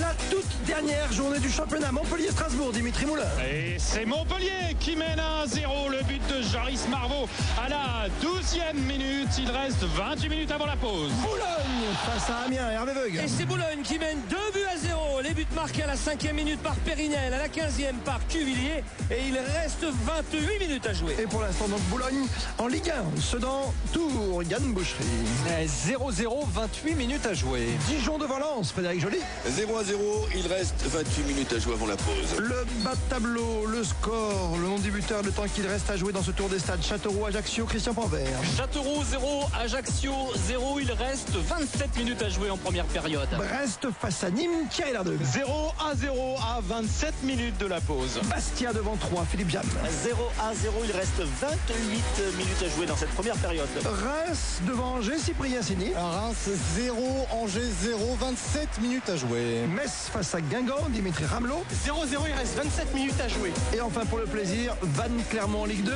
La toute dernière journée du championnat Montpellier-Strasbourg, Dimitri Moulin. Et c'est Montpellier qui mène 1-0. Le but de Jaris Marvaux à la 12e minute. Il reste 28 minutes avant la pause. Boulogne face à Amiens, Hervé Veug. Et c'est Boulogne qui mène 2-0. Les buts marqués à la 5e minute par Périnel, à la 15e par Cuvillier. Et il reste 28 minutes à jouer. Et pour l'instant, donc Boulogne en Ligue 1. Sedan, Tours, Yann Boucherie. 0-0, 28 minutes à jouer. Dijon de Valence, Frédéric Joly. 0-0, il reste 28 minutes à jouer avant la pause. Le bas de tableau, le score, le nom du buteur, le temps qu'il reste à jouer dans ce tour des stades. Châteauroux, Ajaccio, Christian Panvert. Châteauroux 0, Ajaccio 0, il reste 27 minutes à jouer en première période. Brest face à Nîmes, Thierry Lardeux. 0-0 à 27 minutes de la pause. Bastia devant 3, Philippe Jam. 0-0, il reste 28 minutes à jouer dans cette première période. Reims devant Angers, Cyprien Sini. Reims 0, Angers 0, 27 minutes à jouer. Metz face à Guingamp, Dimitri Ramelot. 0-0, il reste 27 minutes à jouer. Et enfin pour le plaisir, Vannes Clermont en Ligue 2,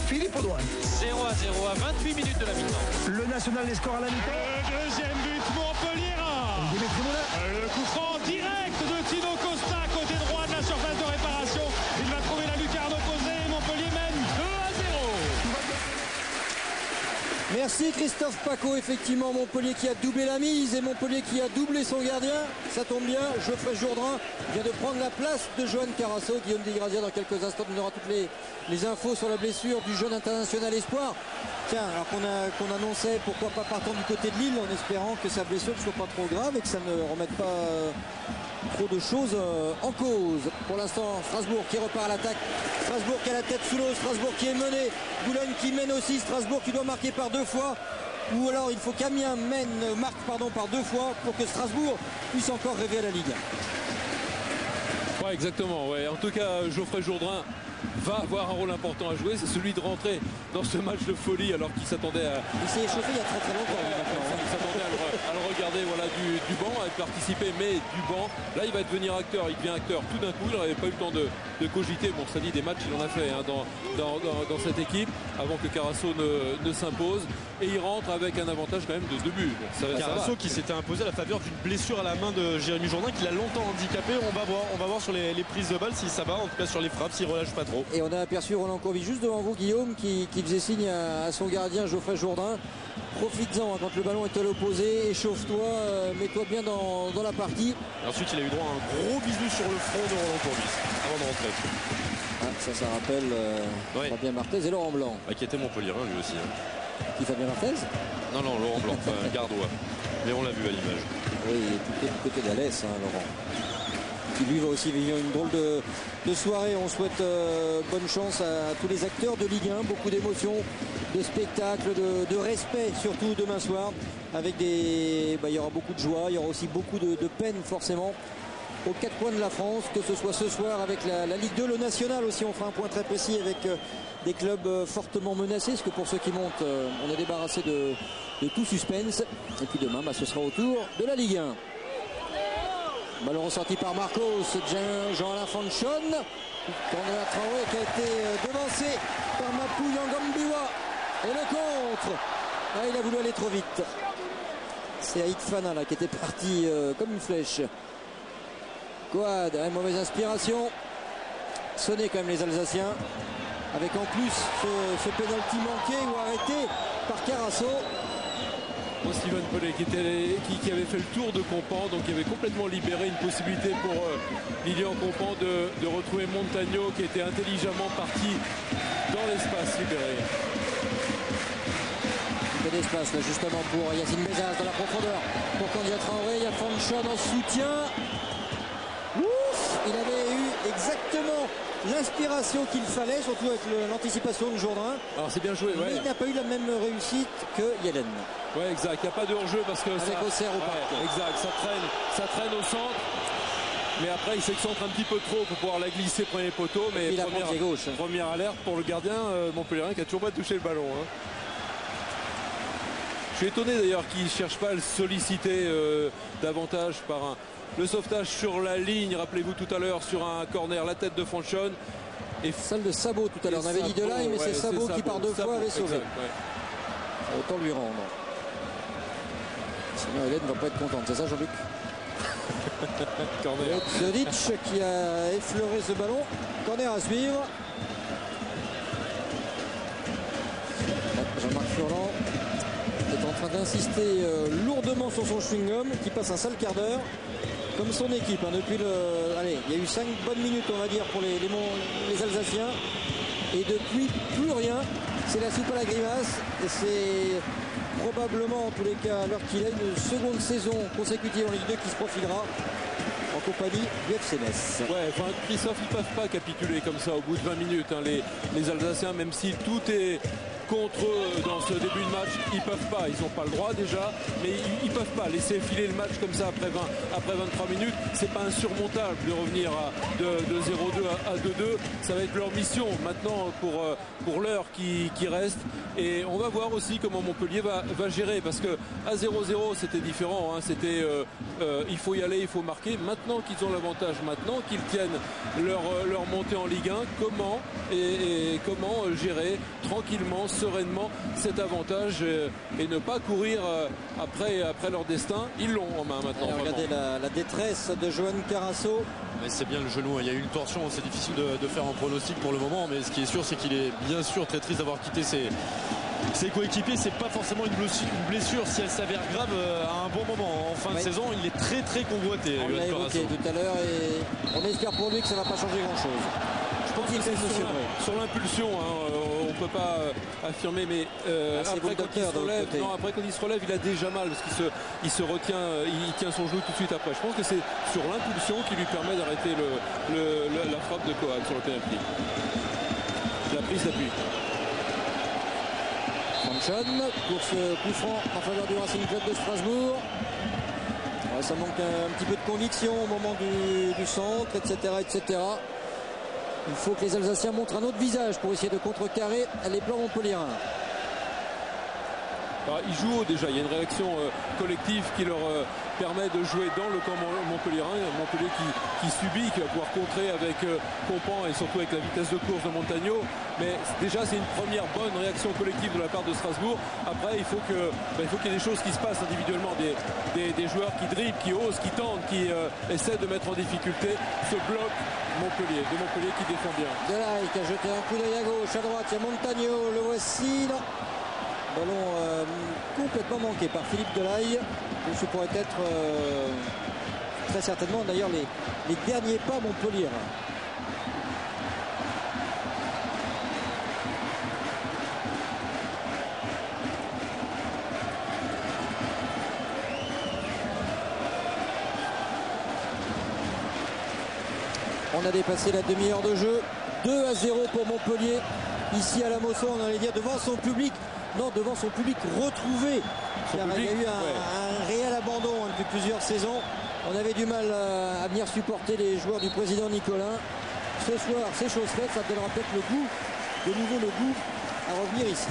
Philippe Audouin. 0-0 à 28 minutes de la mi-temps. Le national des scores à la mi-temps. Le deuxième but Montpellier. Dimitri Moulin. Le coup franc direct de Tino Costa, côté droit de la surface de réparation. Il va trouver la lucarne opposée. Montpellier mène 2-0. Merci Christophe Paco. Effectivement, Montpellier qui a doublé la mise et Montpellier qui a doublé son gardien. Ça tombe bien, Geoffrey Jourdain vient de prendre la place de Johan Carasso. Guillaume Digrazia dans quelques instants nous donnera toutes les infos sur la blessure du jeune international espoir. Tiens, alors qu'on annonçait pourquoi pas partant du côté de Lille en espérant que sa blessure ne soit pas trop grave et que ça ne remette pas trop de choses en cause. Pour l'instant, Strasbourg qui repart à l'attaque. Strasbourg qui a la tête sous l'eau. Strasbourg qui est mené. Boulogne qui mène aussi. Strasbourg qui doit marquer par 2 fois. Ou alors il faut qu'Amiens marque par 2 fois pour que Strasbourg puisse encore rêver à la Ligue. Ouais, exactement. Ouais. En tout cas, Geoffrey Jourdain va avoir un rôle important à jouer. C'est celui de rentrer dans ce match de folie alors qu'il s'attendait à... Il s'est échauffé il y a très très longtemps. Il s'attendait à le regarder du banc, à participer, mais du banc. Là, il va devenir acteur. Il devient acteur tout d'un coup. Il n'avait pas eu le temps de cogiter. Bon, ça dit, des matchs, il en a fait dans cette équipe avant que Carasso ne s'impose. Et il rentre avec un avantage quand même de 2 buts. Bon, Carasso qui s'était imposé à la faveur d'une blessure à la main de Jérémy Jourdain qui l'a longtemps handicapé. On va voir sur les prises de balles si ça va, en tout cas sur les frappes, s'il relâche pas trop. Et on a aperçu Roland Courbis juste devant vous, Guillaume, qui faisait signe à son gardien Geoffrey Jourdain. Profites-en quand le ballon est à l'opposé, échauffe-toi, mets-toi bien dans la partie. Et ensuite il a eu droit à un gros bisou sur le front de Roland Courbis avant de rentrer. Ah, ça rappelle Fabien Marthez et Laurent Blanc. Qui était Montpellier lui aussi. Qui Fabien Marthez? Non, Laurent Blanc, gardois. Mais on l'a vu à l'image. Oui, il est du côté d'Alès, Laurent. Qui lui va aussi vivre une drôle de soirée. On souhaite bonne chance à tous les acteurs de Ligue 1, beaucoup d'émotions, de spectacles, de respect surtout demain soir. Avec il y aura beaucoup de joie, il y aura aussi beaucoup de peine forcément aux 4 coins de la France, que ce soit ce soir avec la Ligue 2, le National aussi. On fera un point très précis avec des clubs fortement menacés, parce que pour ceux qui montent, on est débarrassé de tout suspense. Et puis demain, ce sera au tour de la Ligue 1. Ballon ressorti par Marcos, Jean-Alain Fanchon. Corner à Traoré qui a été devancé par Mapou Yangambiwa. Et le contre. Il a voulu aller trop vite. C'est Aït Fana qui était parti comme une flèche. Coad, une mauvaise inspiration. Sonné quand même les Alsaciens. Avec en plus ce pénalty manqué ou arrêté par Carasso. Steven Pellet qui avait fait le tour de Compan, donc qui avait complètement libéré une possibilité pour Lilian Compan de retrouver Montagno qui était intelligemment parti dans l'espace libéré. Un peu d'espace là justement pour Yacine Bezaz dans la profondeur. Pour Candia Traoré, il y a Fanchon en soutien. Ouf, il avait eu exactement l'inspiration qu'il fallait, surtout avec l'anticipation de Jourdain. Alors c'est bien joué, mais il n'a pas eu la même réussite que Yellen. Ouais, exact. Il n'y a pas de hors-jeu parce que avec Auxerre au parc. Exact. Ça traîne au centre. Mais après, il s'excentre un petit peu trop pour pouvoir la glisser premier poteau. Mais première alerte pour le gardien Montpellier qui a toujours pas touché le ballon. suis étonné d'ailleurs qu'il ne cherche pas à le solliciter davantage par le sauvetage sur la ligne. Rappelez-vous tout à l'heure sur un corner, la tête de Fanchon. Et celle de Sabot tout à l'heure. On avait dit Delahaye, mais c'est Sabot qui par deux fois avait sauvé. Autant lui rendre. Sinon Hélène ne va pas être contente, c'est ça Jean-Luc? Zodic qui a effleuré ce ballon. Corner à suivre. Jean-Marc Furlan est en train d'insister lourdement sur son chewing-gum qui passe un sale quart d'heure. Comme son équipe, hein, depuis le... Allez, il y a eu 5 bonnes minutes, on va dire, pour les Alsaciens. Et depuis, plus rien. C'est la soupe à la grimace. Et c'est probablement, en tous les cas, à l'heure qu'il est, une seconde saison consécutive en Ligue 2 qui se profilera en compagnie du FC Metz. Ouais, enfin, Christophe, ils ne peuvent pas capituler comme ça au bout de 20 minutes. Hein, les Alsaciens, même si tout est contre eux dans ce début de match, ils peuvent pas, ils n'ont pas le droit déjà, mais ils peuvent pas laisser filer le match comme ça après 23 minutes. C'est pas insurmontable de revenir de 0-2 à 2-2. Ça va être leur mission maintenant pour l'heure qui reste. Et on va voir aussi comment Montpellier va gérer, parce que à 0-0 c'était différent, hein. C'était il faut y aller, il faut marquer. Maintenant qu'ils ont l'avantage, maintenant qu'ils tiennent leur montée en Ligue 1, comment gérer tranquillement, sereinement cet avantage et ne pas courir après leur destin. Ils l'ont en main maintenant. Alors, regardez la détresse de Johan Carasso. C'est bien le genou, il y a eu une torsion, c'est difficile de faire un pronostic pour le moment, mais ce qui est sûr, c'est qu'il est bien sûr très triste d'avoir quitté ses coéquipiers. C'est pas forcément une blessure si elle s'avère grave à un bon moment. En fin de saison, il est très très convoité. On l'a évoqué tout à l'heure et on espère pour lui que ça va pas changer grand chose. Je pense qu'il est sur l'impulsion, hein, on ne peut pas affirmer, mais après quand il se relève, il a déjà mal parce qu'il se retient, il tient son genou tout de suite après. Je pense que c'est sur l'impulsion qui lui permet d'arrêter la frappe de Coates sur le pénalty. La prise d'appui. Fanchon pour ce coup franc en faveur du Racing Club de Strasbourg. Ouais, ça manque un petit peu de conviction au moment du centre, etc. Il faut que les Alsaciens montrent un autre visage pour essayer de contrecarrer les plans montpelliérains. Ils jouent haut déjà, il y a une réaction collective qui leur permet de jouer dans le camp montpelliérain. Montpellier qui subit, qui va pouvoir contrer avec Compan et surtout avec la vitesse de course de Montagno. Mais déjà c'est une première bonne réaction collective de la part de Strasbourg. Après il faut qu'il y ait des choses qui se passent individuellement, des joueurs qui dribblent, qui osent, qui tentent, qui essaient de mettre en difficulté ce bloc de Montpellier qui défend bien. Delahaye qui a jeté un coup d'œil à gauche, à droite, il y a Montagno, le voici. Ballon complètement manqué par Philippe Delahaye. Ce pourrait être très certainement d'ailleurs les derniers pas Montpellier. On a dépassé la demi-heure de jeu. 2-0 pour Montpellier. Ici à la Mosson, on allait dire devant son public. Non, devant son public retrouvé. Il y a eu un réel abandon depuis plusieurs saisons. On avait du mal à venir supporter les joueurs du président Nicolin. Ce soir, c'est chose faite. Ça donnera peut-être de nouveau le goût à revenir ici.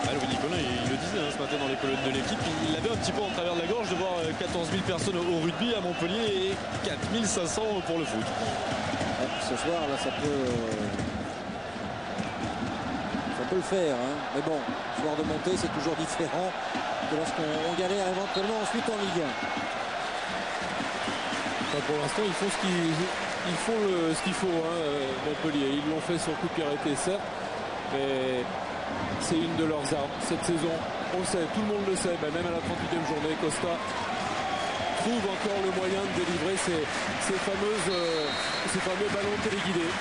Louis Nicolin, il le disait ce matin dans les colonnes de l'équipe, il avait un petit peu en travers de la gorge de voir 14 000 personnes au rugby à Montpellier et 4 500 pour le foot. Ce soir, là, ça peut le faire, hein. Mais bon, soir de montée, c'est toujours différent que lorsqu'on galère éventuellement ensuite en Ligue 1. Enfin, pour l'instant, ils font ce qu'il faut, hein, Montpellier. Ils l'ont fait sur coup de pied arrêté, certes, mais c'est une de leurs armes cette saison. On le sait, tout le monde le sait, même à la 38e journée, Costa trouve encore le moyen de délivrer ces fameux ballons téléguidés.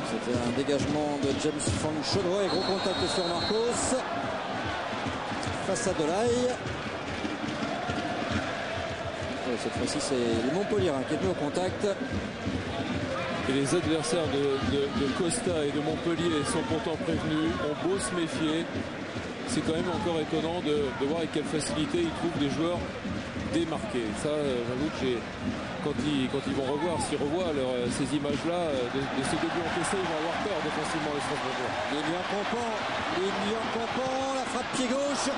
C'était un dégagement de James Fanchon et gros contact sur Marcos face à Delahaye. Cette fois-ci c'est les Montpelliérains qui est mis au contact. Et les adversaires de Costa et de Montpellier sont pourtant prévenus, ont beau se méfier. C'est quand même encore étonnant de voir avec quelle facilité ils trouvent des joueurs démarqués. Ça, j'avoue que quand ils vont revoir, s'ils revoient ces images-là de ce début encaissé, ils vont avoir peur défensivement les Strasbourgeois. Lilian Campan, la frappe pied gauche.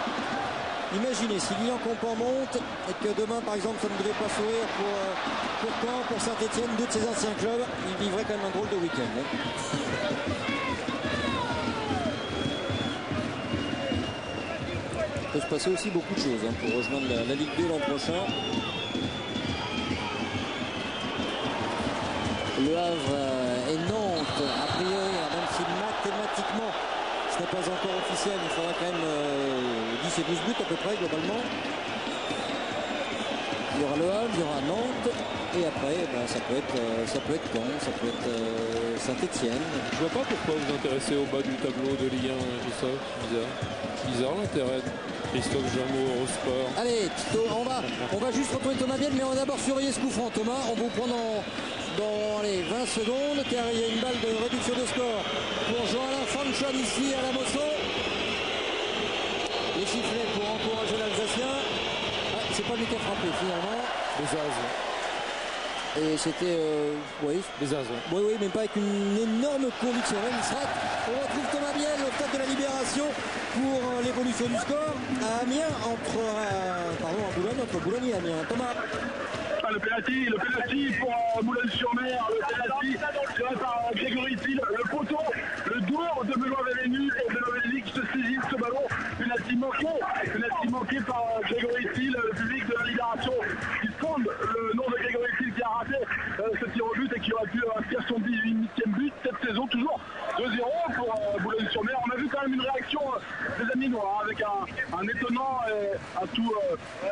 Imaginez si Lilian Campan monte et que demain par exemple ça ne devait pas sourire pour Caen, pour Saint-Etienne, deux de ses anciens clubs, il vivrait quand même un drôle de week-end. Il peut se passer aussi beaucoup de choses pour rejoindre la Ligue 2 l'an prochain. Le Havre et Nantes, a priori, même si mathématiquement ce n'est pas encore officiel, il faudra quand même 10 et 12 buts à peu près globalement. Il y aura le Havre, il y aura Nantes et après ça peut être Caen, ça peut être Saint-Etienne. Je vois pas pourquoi vous vous intéressez au bas du tableau de Ligue 1, tout ça, bizarre l'intérêt. Christophe Jameau, Eurosport. Allez, on va juste retrouver Thomas Biel, mais on va d'abord surveiller ce coup franc. Thomas, on vous prend dans les 20 secondes, car il y a une balle de réduction de score pour Jean-Alain Fanchon ici à la Mosson. Les sifflets pour encourager l'Alsacien. C'est pas lui qui a frappé finalement. Les As. Et c'était, les As. Oui, mais pas avec une énorme conviction. On retrouve Thomas Biel au stade de la Libération pour l'évolution du score à Amiens à Boulogne, entre Boulogne et Amiens. Thomas. Le penalty pour Boulogne-sur-Mer, le penalty tiré par Grégory Thiel, le poteau, le dos de Benoît Vélénu et Benoît Vélénu qui se saisit de ce ballon. Penalty manqué par Grégory Thiel, le public de la Libération qui fonde le nom de Grégory Thiel qui a raté ce tir au but et qui aurait pu inscrire son 18e but cette saison, toujours 2-0 pour Boulogne-sur-Mer. On a vu quand même une réaction des Aminois avec un étonnant et un tout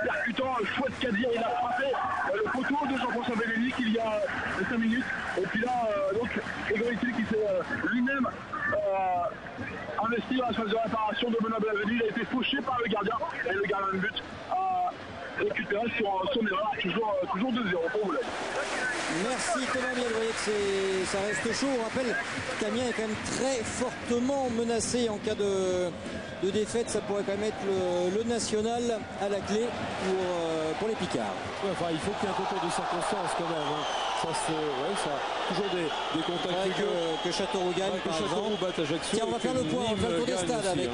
percutant Fouad Kadir. Il a frappé le poteau de Jean-François Vélénic il y a 5 minutes. Et puis là, donc, Grégory Thiel qui s'est lui-même investi dans la phase de réparation de Benoît Vélénic. Il a été fauché par le gardien et le gardien de but a récupéré sur son erreur. Toujours 2-0 pour Boulogne. Merci Thomas Biel, vous voyez que ça reste chaud. On rappelle qu'Amiens est quand même très fortement menacé en cas de défaite. Ça pourrait quand même être le national à la clé pour les Picards. Ouais, enfin, il faut qu'il y ait un concours de circonstances quand même. Ça, toujours des contacts que Châteauroux gagne par exemple. Ajaccio. Tiens, on va faire le point, on va faire le tour des stades avec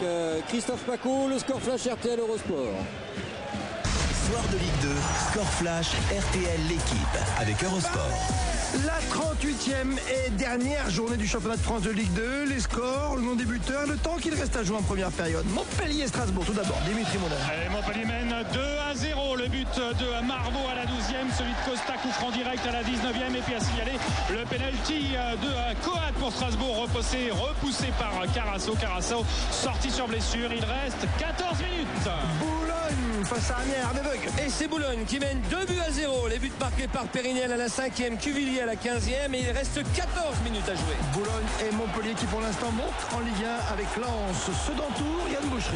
Christophe Paco, le score flash RTL Eurosport. Soir de Ligue 2, score flash RTL l'équipe avec Eurosport. La 38e et dernière journée du championnat de France de Ligue 2. Les scores, le nom des buteurs, le temps qu'il reste à jouer en première période. Montpellier-Strasbourg, tout d'abord, Dimitri Moulin. Montpellier mène 2-0. Le but de Marvaux à la 12e, celui de Costa, coup franc direct à la 19e. Et puis à signaler le penalty de Coat pour Strasbourg, repoussé par Carasso. Carasso sorti sur blessure. Il reste 14 minutes. Boulogne face à Amiens, et c'est Boulogne qui mène 2-0. Les buts marqués par Périnel à la 5e, Cuvillier à la 15e et il reste 14 minutes à jouer. Boulogne et Montpellier qui pour l'instant montent en Ligue 1 avec Lens, Sedan-Tours, Yann Boucherie.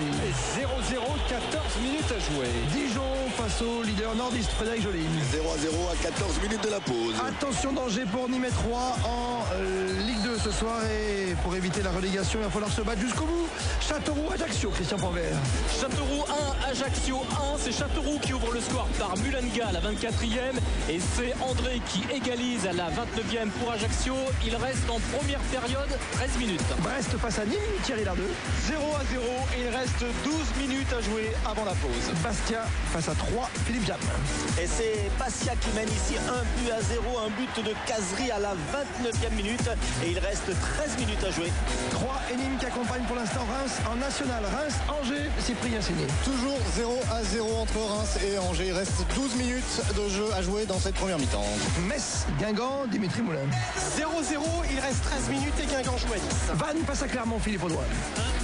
0-0, 14 minutes à jouer. Dijon face au leader nordiste Frédéric Joly. 0-0 à 14 minutes de la pause. Attention, danger pour Nîmes 3 en Ligue 2 ce soir et pour éviter la relégation il va falloir se battre jusqu'au bout. Châteauroux-Ajaccio, Christian Panvert. Châteauroux 1, Ajaccio 1, c'est Châteauroux qui ouvre le score par Mulenga à la 24e et c'est André qui égalise à la 29e pour Ajaccio. Il reste en première période 13 minutes. Brest face à Nîmes, Thierry Lardeux. 0-0, il reste 12 minutes à jouer avant la pause. Bastia face à 3, Philippe Jam. Et c'est Bastia qui mène ici 1-0, un but de Cazerie à la 29e minute et il reste 13 minutes à jouer. 3 et Nîmes qui accompagnent pour l'instant Reims en national. Reims-Angers, Cyprien Signé. Toujours 0-0 entre Reims et Angers. Il reste 12 minutes de jeu à jouer dans cette première mi-temps. Metz-Guingamp, Dimitri Moulin. 0-0, il reste 13 minutes et Guingamp joue à 10. Vannes face à Clermont, Philippe Audouin.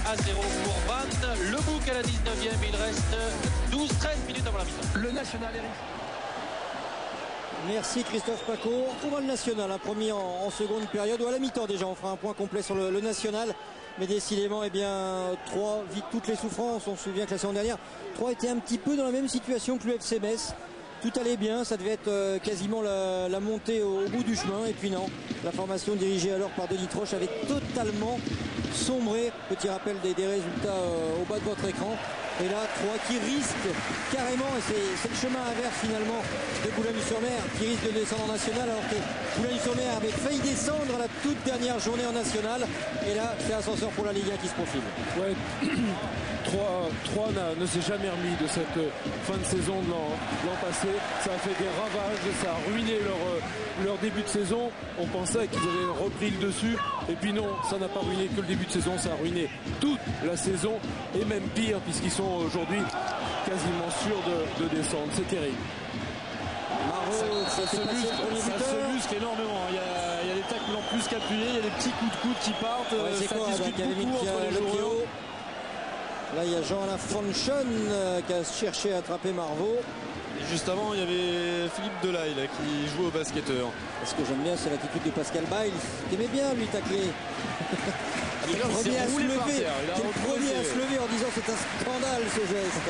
1-0 pour Vannes. Le bouc à la 19e, il reste 12-13 minutes avant la mi-temps. Le national, Eric. Merci Christophe Paco. On retrouvera le national, premier en seconde période ou à la mi-temps déjà. On fera un point complet sur le national. Mais décidément, 3 vit toutes les souffrances. On se souvient que la saison dernière, 3 était un petit peu dans la même situation que le FC Metz. Tout allait bien, ça devait être quasiment la montée au bout du chemin. Et puis non, la formation dirigée alors par Denis Troche avait totalement sombré. Petit rappel des résultats au bas de votre écran. Et là, Troyes qui risque carrément, et c'est le chemin inverse finalement de Boulogne-sur-Mer, qui risque de descendre en national, alors que Boulogne-sur-Mer avait failli descendre à la toute dernière journée en national. Et là, c'est ascenseur pour la Ligue 1 qui se profile. Ouais. Troyes ne s'est jamais remis de cette fin de saison de l'an passé. Ça a fait des ravages, ça a ruiné leur début de saison. On pensait qu'ils avaient repris le dessus. Et puis non, ça n'a pas ruiné que le début de saison, ça a ruiné toute la saison. Et même pire, puisqu'ils sont aujourd'hui quasiment sûrs de descendre. C'est terrible. Ça se muscle énormément. Il y a des tacles en plus qu'appuyés, il y a des petits coups de coude qui partent. Ça discute beaucoup entre les joueurs. Là, il y a Jean-Alain Fonchon qui a cherché à attraper Marvaux. Et juste avant, il y avait Philippe Delahaye là, qui jouait au basketteur. Ce que j'aime bien, c'est l'attitude de Pascal Bail, qui aimait bien lui tacler. Il est le premier à se lever. Il est le premier à se lever en disant c'est un scandale ce geste.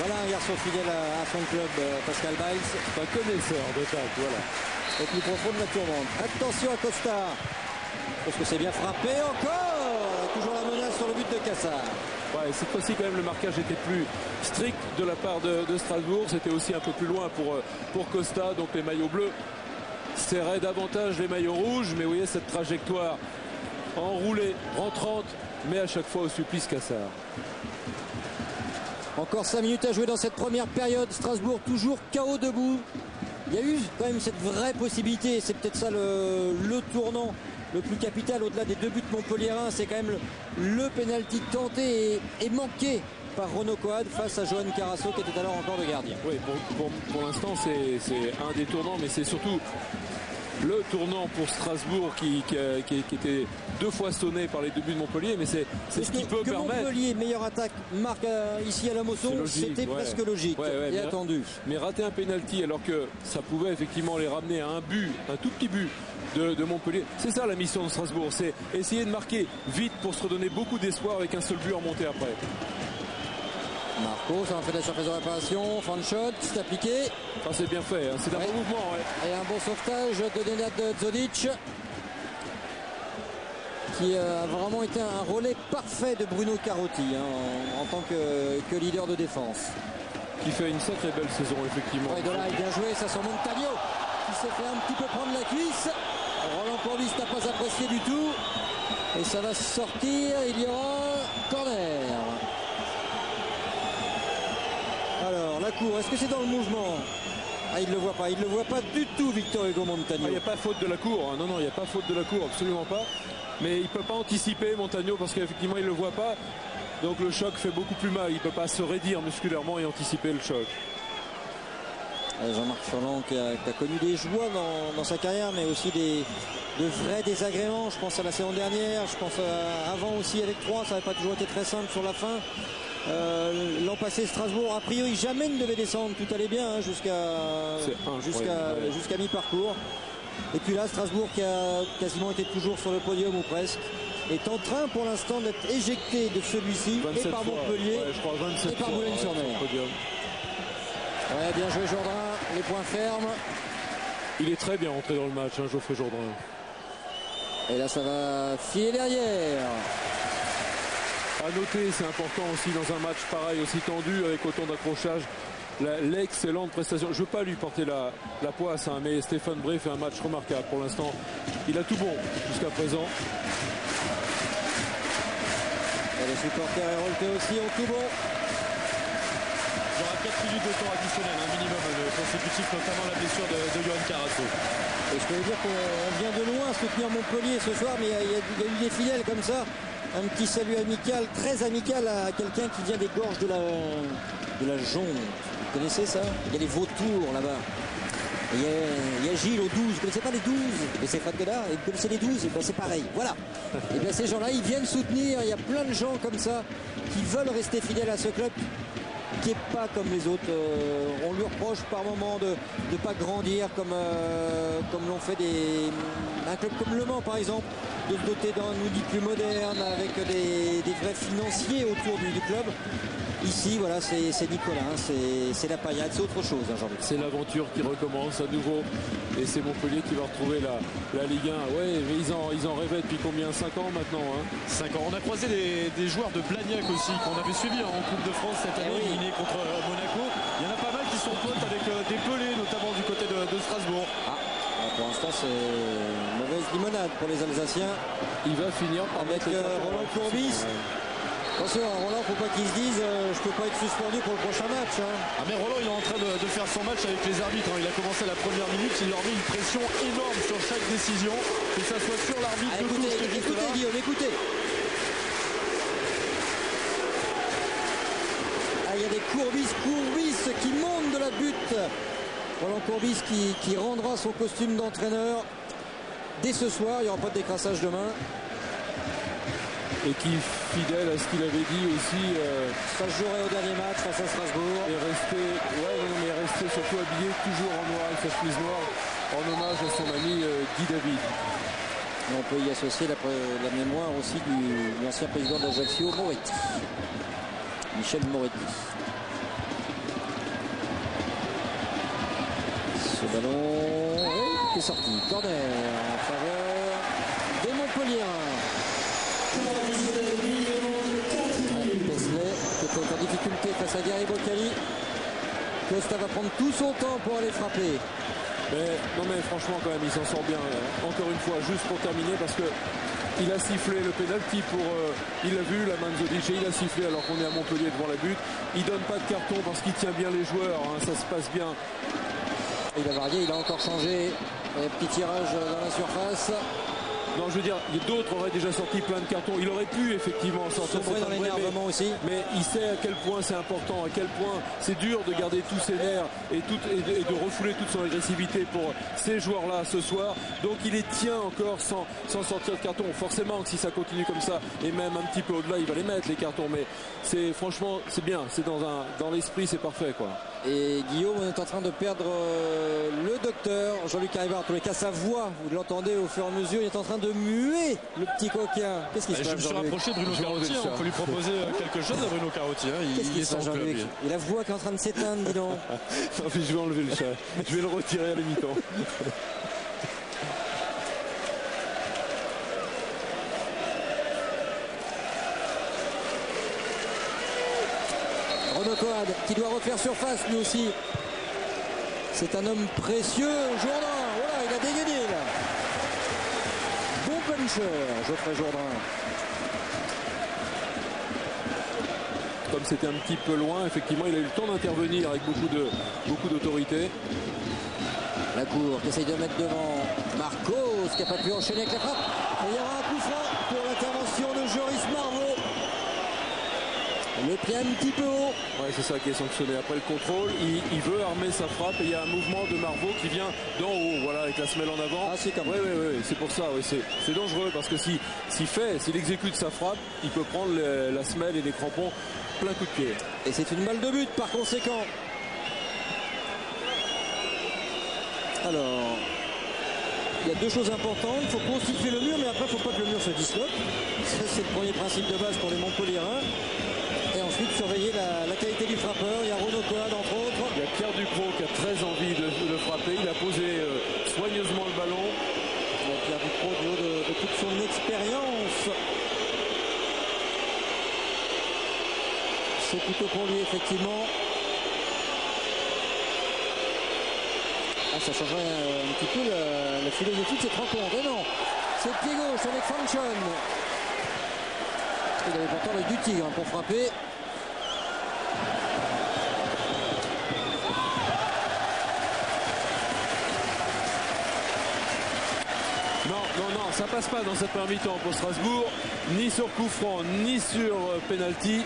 Voilà un garçon fidèle à son club, Pascal Bail. Un connaisseur de tacle, voilà. Au plus profond de la tourmente. Attention à Costa. Parce que c'est bien frappé encore. Toujours la menace sur le but de Cassard. Ouais, cette fois-ci quand même le marquage était plus strict de la part de Strasbourg. C'était aussi un peu plus loin pour Costa. Donc les maillots bleus serraient davantage les maillots rouges. Mais vous voyez cette trajectoire enroulée, rentrante, mais à chaque fois au supplice Cassard. Encore 5 minutes à jouer dans cette première période. Strasbourg toujours KO debout. Il y a eu quand même cette vraie possibilité. C'est peut-être ça le tournant le plus capital au-delà des 2 buts montpelliérains. C'est quand même le pénalty tenté et manqué par Renaud Coad face à Johan Carasso qui était alors encore le gardien. Oui, pour l'instant c'est un des tournants, mais c'est surtout le tournant pour Strasbourg qui était 2 fois sonné par les 2 buts de Montpellier, mais c'est ce qui peut permettre. Montpellier, meilleure attaque, marque ici à la Mosson, c'était presque logique et attendu. Mais rater un pénalty alors que ça pouvait effectivement les ramener à un but, un tout petit but de Montpellier. C'est ça la mission de Strasbourg, c'est essayer de marquer vite pour se redonner beaucoup d'espoir avec un seul but en montée après. Marco, ça en fait de la surface de réparation. Fanshot, c'est appliqué. C'est bien fait, hein. C'est un bon mouvement. Ouais. Et un bon sauvetage de Nenad Zodic, qui a vraiment été un relais parfait de Bruno Carotti en tant que leader de défense. Qui fait une sacrée belle saison, effectivement. Et de là, bien joué, ça sur Montagno, qui s'est fait un petit peu prendre la cuisse. Roland Courbis n'a pas apprécié du tout. Et ça va sortir, il y aura corner. Alors, la cour, est-ce que c'est dans le mouvement? Il ne le voit pas, il ne le voit pas du tout, Victor Hugo Montagno. Il n'y a pas faute de la cour, hein. Non, il n'y a pas faute de la cour, absolument pas. Mais il ne peut pas anticiper Montagno parce qu'effectivement, il ne le voit pas. Donc le choc fait beaucoup plus mal, il ne peut pas se raidir musculairement et anticiper le choc. Jean-Marc Furlan qui a connu des joies dans sa carrière, mais aussi de vrais désagréments. Je pense à la saison dernière, je pense avant aussi avec Troyes, ça n'avait pas toujours été très simple sur la fin. L'an passé, Strasbourg, a priori, jamais ne devait descendre, tout allait bien jusqu'à mi-parcours. Et puis là, Strasbourg qui a quasiment été toujours sur le podium ou presque, est en train pour l'instant d'être éjecté de celui-ci et par Montpellier et par Boulogne-sur-Mer. Ouais, bien joué Jourdain, les points fermes. Il est très bien rentré dans le match, Geoffrey Jourdain. Et là, ça va filer derrière. À noter, c'est important aussi dans un match pareil, aussi tendu, avec autant d'accrochage, l'excellente prestation. Je ne veux pas lui porter la poisse, mais Stéphane Bré fait un match remarquable pour l'instant. Il a tout bon jusqu'à présent. Et les supporters Héroltais aussi ont tout bon. Il y aura 4 minutes de temps additionnel, un minimum consécutif, notamment la blessure de Johan Carasso. Et je peux vous dire qu'on vient de loin soutenir Montpellier ce soir, mais il y a eu des fidèles comme ça. Un petit salut amical, très amical à quelqu'un qui vient des gorges de la Jonde. Vous connaissez ça? Il y a les vautours là-bas. Il y a Gilles aux 12. Vous ne connaissez pas les 12? Mais c'est Fat Godard. Et vous connaissez les 12? Et ben c'est pareil. Voilà. Et bien ces gens-là, ils viennent soutenir. Il y a plein de gens comme ça qui veulent rester fidèles à ce club qui n'est pas comme les autres. On lui reproche par moment de ne pas grandir comme l'ont fait un club comme Le Mans par exemple, de se doter d'un outil plus moderne avec des vrais financiers autour du club. Ici, voilà, c'est Nicolas, hein, c'est la paillade, c'est autre chose, hein, Jean-Luc. C'est l'aventure qui recommence à nouveau. Et c'est Montpellier qui va retrouver la Ligue 1. Ouais, mais ils en rêvaient depuis combien? 5 ans maintenant, hein. 5 ans. On a croisé des joueurs de Blagnac aussi, qu'on avait suivis en Coupe de France cette année, éliminés contre Monaco. Il y en a pas mal qui sont potes avec des Pelés, notamment du côté de Strasbourg. Pour l'instant, c'est une mauvaise limonade pour les Alsaciens. Il va finir par avec Roland Courbis. Attention, Roland, faut pas qu'il se dise je peux pas être suspendu pour le prochain match. Hein. Ah mais Roland, il est en train de faire son match avec les arbitres. Hein. Il a commencé à la première minute, il leur met une pression énorme sur chaque décision, que ça soit sur l'arbitre. Écoutez, Guillaume, écoutez. Il y a des Courbis qui montent de la butte. Roland Courbis qui rendra son costume d'entraîneur dès ce soir. Il n'y aura pas de décrassage demain. Et qui, fidèle à ce qu'il avait dit aussi, ça se jouerait au dernier match face à Strasbourg. Et resté surtout habillé toujours en noir avec sa chemise noire en hommage à son ami Guy David. Et on peut y associer la mémoire aussi de l'ancien président d'Ajaccio, Moretti. Michel Moretti. Ce ballon qui est sorti. Corner en faveur des Montpelliérains. Pesley qui est en difficulté face à Gary Boccali. Costa va prendre tout son temps pour aller frapper. Mais franchement quand même il s'en sort bien. Encore une fois, juste pour terminer, parce que il a sifflé le pénalty pour il a vu la main de Zodic, il a sifflé alors qu'on est à Montpellier devant la butte. Il donne pas de carton parce qu'il tient bien les joueurs, hein, ça se passe bien. Il a varié, il a encore changé. Petit tirage dans la surface. Non, je veux dire, d'autres auraient déjà sorti plein de cartons. Il aurait pu effectivement sortir dans l'énervement aussi. Mais il sait à quel point c'est important, à quel point c'est dur de garder tous ses nerfs et de refouler toute son agressivité pour ces joueurs-là ce soir. Donc il les tient encore sans sortir de carton. Forcément que si ça continue comme ça, et même un petit peu au-delà, il va les mettre les cartons. Mais franchement, c'est bien. C'est dans l'esprit, c'est parfait, quoi. Et Guillaume, on est en train de perdre le docteur Jean-Luc Arribard. En tous les cas, sa voix, vous l'entendez au fur et à mesure, il est en train de muer le petit coquin. Qu'est-ce qui se passe? Je me suis rapproché de Bruno Carotti. On peut lui proposer quelque chose à Bruno Carotti. Qu'est-ce qui se passe, Jean-Luc? Et la voix qui est en train de s'éteindre, dis donc. Je vais enlever le chat. Je vais le retirer à la mi-temps. Renaud Coad qui doit refaire surface lui aussi. C'est un homme précieux. Jourdain, voilà, il a dégainé là. Bon puncher, Geoffrey Jourdain. Comme c'était un petit peu loin, effectivement, il a eu le temps d'intervenir avec beaucoup d'autorité. La cour qui essaye de mettre devant Marcos qui n'a pas pu enchaîner avec la frappe. Et il y aura un coup franc pour l'intervention de Joris Marvaux. Le pied un petit peu haut. Ouais, c'est ça qui est sanctionné. Après le contrôle, il veut armer sa frappe et il y a un mouvement de Marvaux qui vient d'en haut, voilà, avec la semelle en avant. Ah, c'est comme c'est pour ça. Ouais, c'est dangereux parce que s'il exécute sa frappe, il peut prendre la semelle et les crampons plein coup de pied. Et c'est une balle de but par conséquent. Alors, il y a deux choses importantes. Il faut constituer le mur, mais après, il ne faut pas que le mur se disloque. Ça, c'est le premier principe de base pour les Montpelliérains. Et ensuite, surveiller la qualité du frappeur. Il y a Renaud Coad, entre autres. Il y a Pierre Ducrot qui a très envie de frapper. Il a posé soigneusement le ballon. Pierre Ducrot, du haut de toute son expérience. C'est plutôt pour lui, effectivement. Ça changerait un petit peu la philosophie de cette rencontre. Et non, c'est pied gauche avec Fanchon. Il avait pourtant l'œil du tigre pour frapper. Non, ça passe pas dans cette première mi-temps pour Strasbourg, ni sur coup franc, ni sur penalty.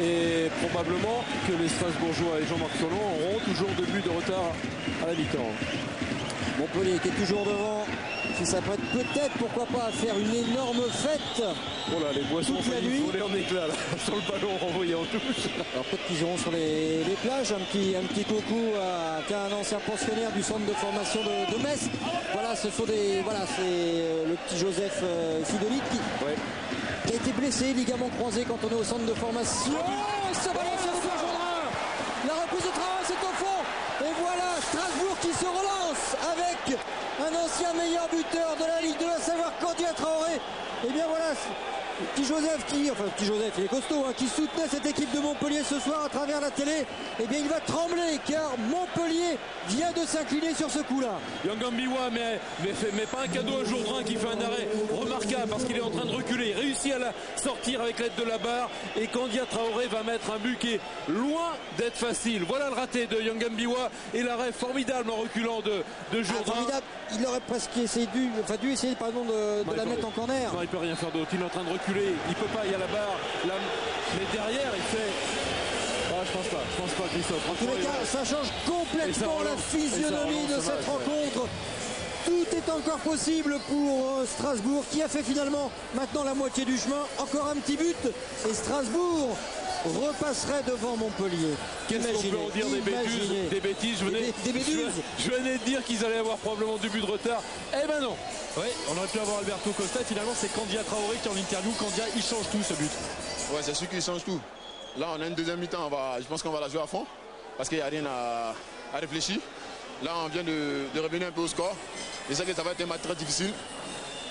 Et probablement que les Strasbourgeois et Jean-Marc Solon auront toujours 2 buts de retard à la mi-temps. Montpellier qui est toujours devant, qui s'apprête peut-être, pourquoi pas, à faire une énorme fête. Oh là, les boissons toute la nuit. Volaient en éclat là, sur le ballon renvoyé en touche. Alors peut-être qu'ils iront sur les plages, un petit coucou à un ancien pensionnaire du centre de formation de Metz. Voilà, c'est le petit Joseph Sidolic qui a été blessé, ligament croisé quand on est au centre de formation. Ce ballon sur Jourdain. La reprise de travail, c'est au fond. Et voilà Strasbourg qui se relance avec un ancien meilleur buteur de la Ligue 2, à savoir Candia Traoré. Et bien voilà, petit Joseph, il est costaud, hein, qui soutenait cette équipe de Montpellier ce soir à travers la télé. Et bien il va trembler car Montpellier vient de s'incliner sur ce coup-là. Yangambiwa mais pas un cadeau à Jourdain qui fait un arrêt remarquable parce qu'il est en train de reculer. Il réussit à la sortir avec l'aide de la barre et Candia Traoré va mettre un but qui est loin d'être facile. Voilà le raté de Yangambiwa et l'arrêt formidable en reculant de Jourdain. Formidable. Il aurait presque dû essayer de la mettre en corner. Non, il peut rien faire d'autre. Il est en train de reculer. Il peut pas. Il y a la barre. Mais derrière, il fait. Je pense pas, Christophe. En tous les cas, ça change complètement la physionomie de cette rencontre. Tout est encore possible pour Strasbourg qui a fait finalement maintenant la moitié du chemin. Encore un petit but et Strasbourg repasserait devant Montpellier. Qu'est-ce qu'on peut en dire des bêtises? Je venais de dire qu'ils allaient avoir probablement du but de retard. Eh ben non. Ouais, on aurait pu avoir Alberto Costa. Finalement, c'est Candia Traoré qui en interview. Candia, il change tout ce but. Ouais, c'est sûr qu'il change tout. Là, on a une deuxième mi-temps. Je pense qu'on va la jouer à fond parce qu'il n'y a rien à réfléchir. Là, on vient de revenir un peu au score. Et c'est que ça va être un match très difficile,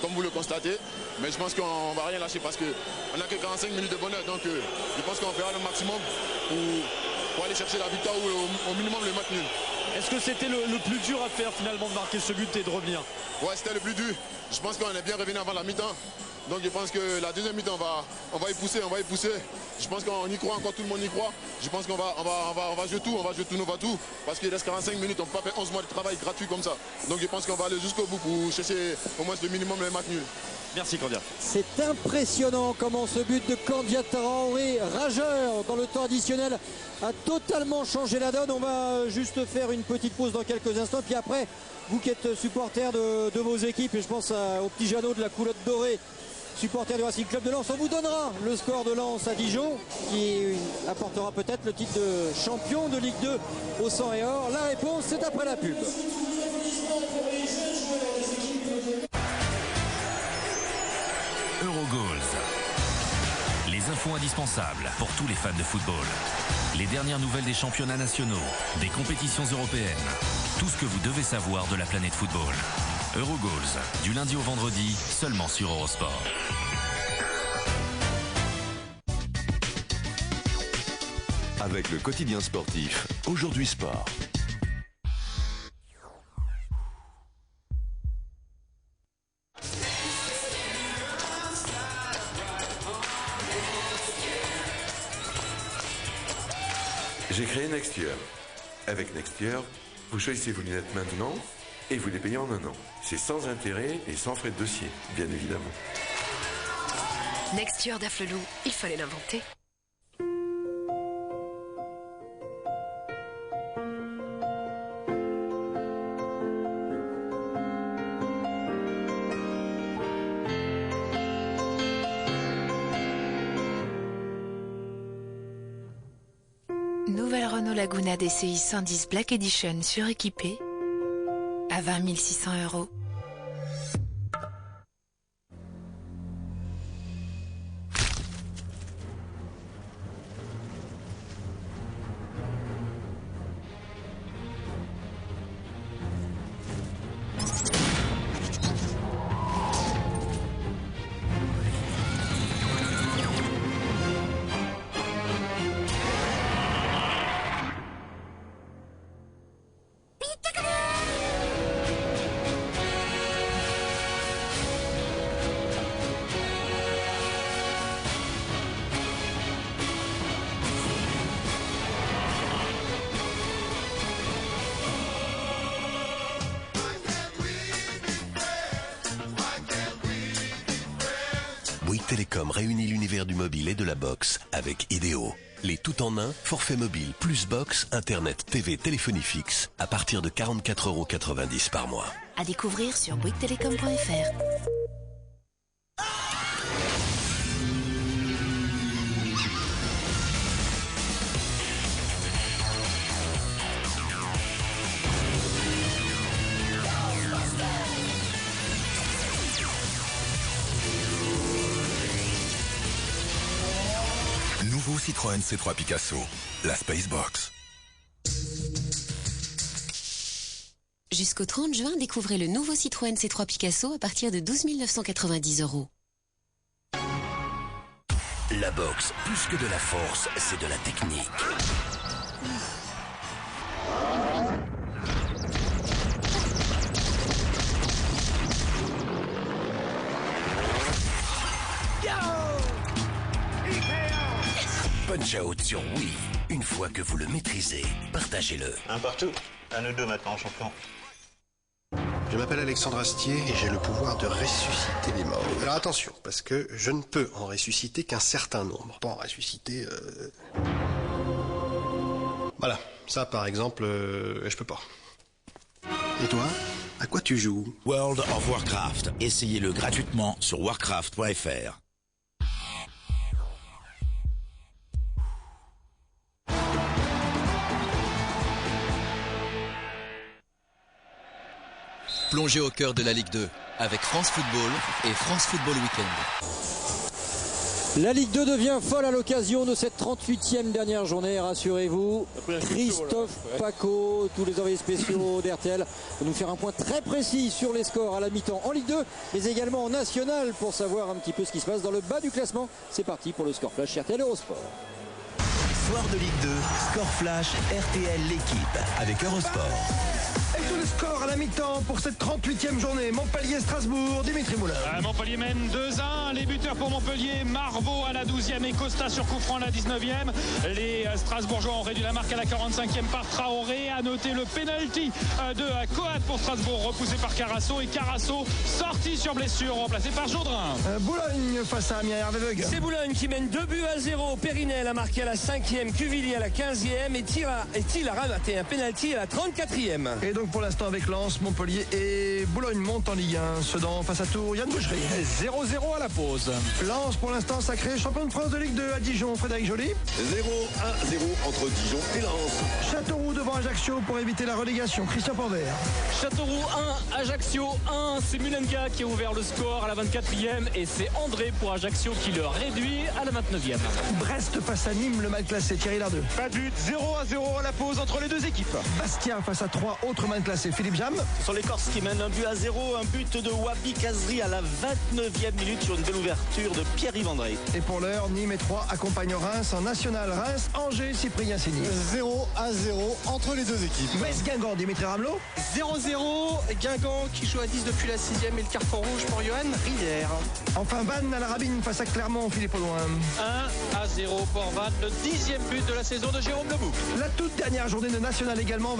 comme vous le constatez. Mais je pense qu'on ne va rien lâcher parce qu'on n'a que 45 minutes de bonheur. Donc, je pense qu'on fera le maximum pour aller chercher la victoire ou au minimum le match nul. Est-ce que c'était le plus dur à faire finalement de marquer ce but et de revenir? Ouais, c'était le plus dur. Je pense qu'on est bien revenu avant la mi-temps. Donc je pense que la deuxième mi-temps, on va y pousser. Je pense qu'on y croit encore, tout le monde y croit. Je pense qu'on va jouer tout, on va tout. Parce qu'il reste 45 minutes, on ne peut pas faire 11 mois de travail gratuit comme ça. Donc je pense qu'on va aller jusqu'au bout pour chercher au moins le minimum le match nul. Merci Candia. C'est impressionnant comment ce but de Candia Traoré, rageur dans le temps additionnel, a totalement changé la donne. On va juste faire une petite pause dans quelques instants. Puis après, vous qui êtes supporters de vos équipes, et je pense au petit Jeannot de la culotte dorée, supporter du Racing Club de Lens, on vous donnera le score de Lens à Dijon qui apportera peut-être le titre de champion de Ligue 2 au sang et or. La réponse, c'est après la pub. Eurogoals. Les infos indispensables pour tous les fans de football. Les dernières nouvelles des championnats nationaux, des compétitions européennes. Tout ce que vous devez savoir de la planète football. Eurogoals, du lundi au vendredi, seulement sur Eurosport. Avec le quotidien sportif, Aujourd'hui Sport. J'ai créé Nextier. Avec Nextier, vous choisissez vos lunettes maintenant et vous les payez en un an. C'est sans intérêt et sans frais de dossier, bien évidemment. Nextier d'Afflelou, il fallait l'inventer. Nouvelle Renault Laguna DCI 110 Black Edition suréquipée à 20 600 €. Bouygues Télécom réunit l'univers du mobile et de la box avec Idéo. Les tout-en-un, forfait mobile plus box, internet, TV, téléphonie fixe à partir de 44,90 € par mois. À découvrir sur bouyguestelecom.fr. Citroën C3 Picasso, la Spacebox. Jusqu'au 30 juin, découvrez le nouveau Citroën C3 Picasso à partir de 12 990 €. La boxe, plus que de la force, c'est de la technique. Punch-Out sur Wii. Une fois que vous le maîtrisez, partagez-le. Un partout. À nous deux maintenant, champion. Je m'appelle Alexandre Astier et j'ai le pouvoir de ressusciter les morts. Alors attention, parce que je ne peux en ressusciter qu'un certain nombre. Pas en ressusciter... Voilà, ça par exemple, je peux pas. Et toi, à quoi tu joues? World of Warcraft. Essayez-le gratuitement sur warcraft.fr. Plongez au cœur de la Ligue 2 avec France Football et France Football Weekend. La Ligue 2 devient folle à l'occasion de cette 38e dernière journée, rassurez-vous. Christophe Paco, tous les envoyés spéciaux d'RTL, vont nous faire un point très précis sur les scores à la mi-temps en Ligue 2, mais également en National pour savoir un petit peu ce qui se passe dans le bas du classement. C'est parti pour le score flash RTL Eurosport. Soir de Ligue 2, score flash RTL l'équipe avec Eurosport. Et tous les scores à la mi-temps pour cette 38e journée. Montpellier-Strasbourg, Dimitri Moulin. Montpellier mène 2-1. Les buteurs pour Montpellier, Marvaux à la 12e et Costa sur coup franc à la 19e. Les Strasbourgeois ont réduit la marque à la 45e par Traoré. À noter le penalty de Coat pour Strasbourg, repoussé par Carasso. Et Carasso sorti sur blessure, remplacé par Jourdain. Boulogne face à Amiens Hervé. C'est Boulogne qui mène 2-0. Périnel a marqué à la 5e, Cuvillier à la 15e et Thiel a ramaté un penalty à la 34e. Et donc pour l'instant avec Lens, Montpellier et Boulogne montent en Ligue 1. Sedan face à Tours, Yann Boucherie. 0-0 à la pause. Lens pour l'instant sacré champion de France de Ligue 2 à Dijon, Frédéric Joly. 0-1-0 entre Dijon et Lens. Châteauroux devant Ajaccio pour éviter la relégation, Christian Panvert. Châteauroux 1, Ajaccio 1, c'est Mulenga qui a ouvert le score à la 24e et c'est André pour Ajaccio qui le réduit à la 29e. Brest face à Nîmes, le mal classé, Thierry Lardeux. Pas de but, 0-0 à la pause entre les deux équipes. Bastia face à 3 autres mal classés, Philippe Jam. Ce sont les Corses qui mènent 1-0, un but de Wabi Kazri à la 29e minute sur une belle ouverture de Pierre-Yves André. Et pour l'heure, Nîmes et 3 accompagnent Reims en national. Reims, Angers, Cyprien Sény. 0-0 entre les deux équipes. Metz Guingamp, Dimitri Ramelot. 0-0, Guingamp qui joue à 10 depuis la 6e et le carton rouge pour Johan Rivière. Enfin Vannes à la Rabine face à Clermont, Philippe Audouin. 1-0 pour Vannes, le 10e but de la saison de Jérôme Lebouc. La toute dernière journée de national également.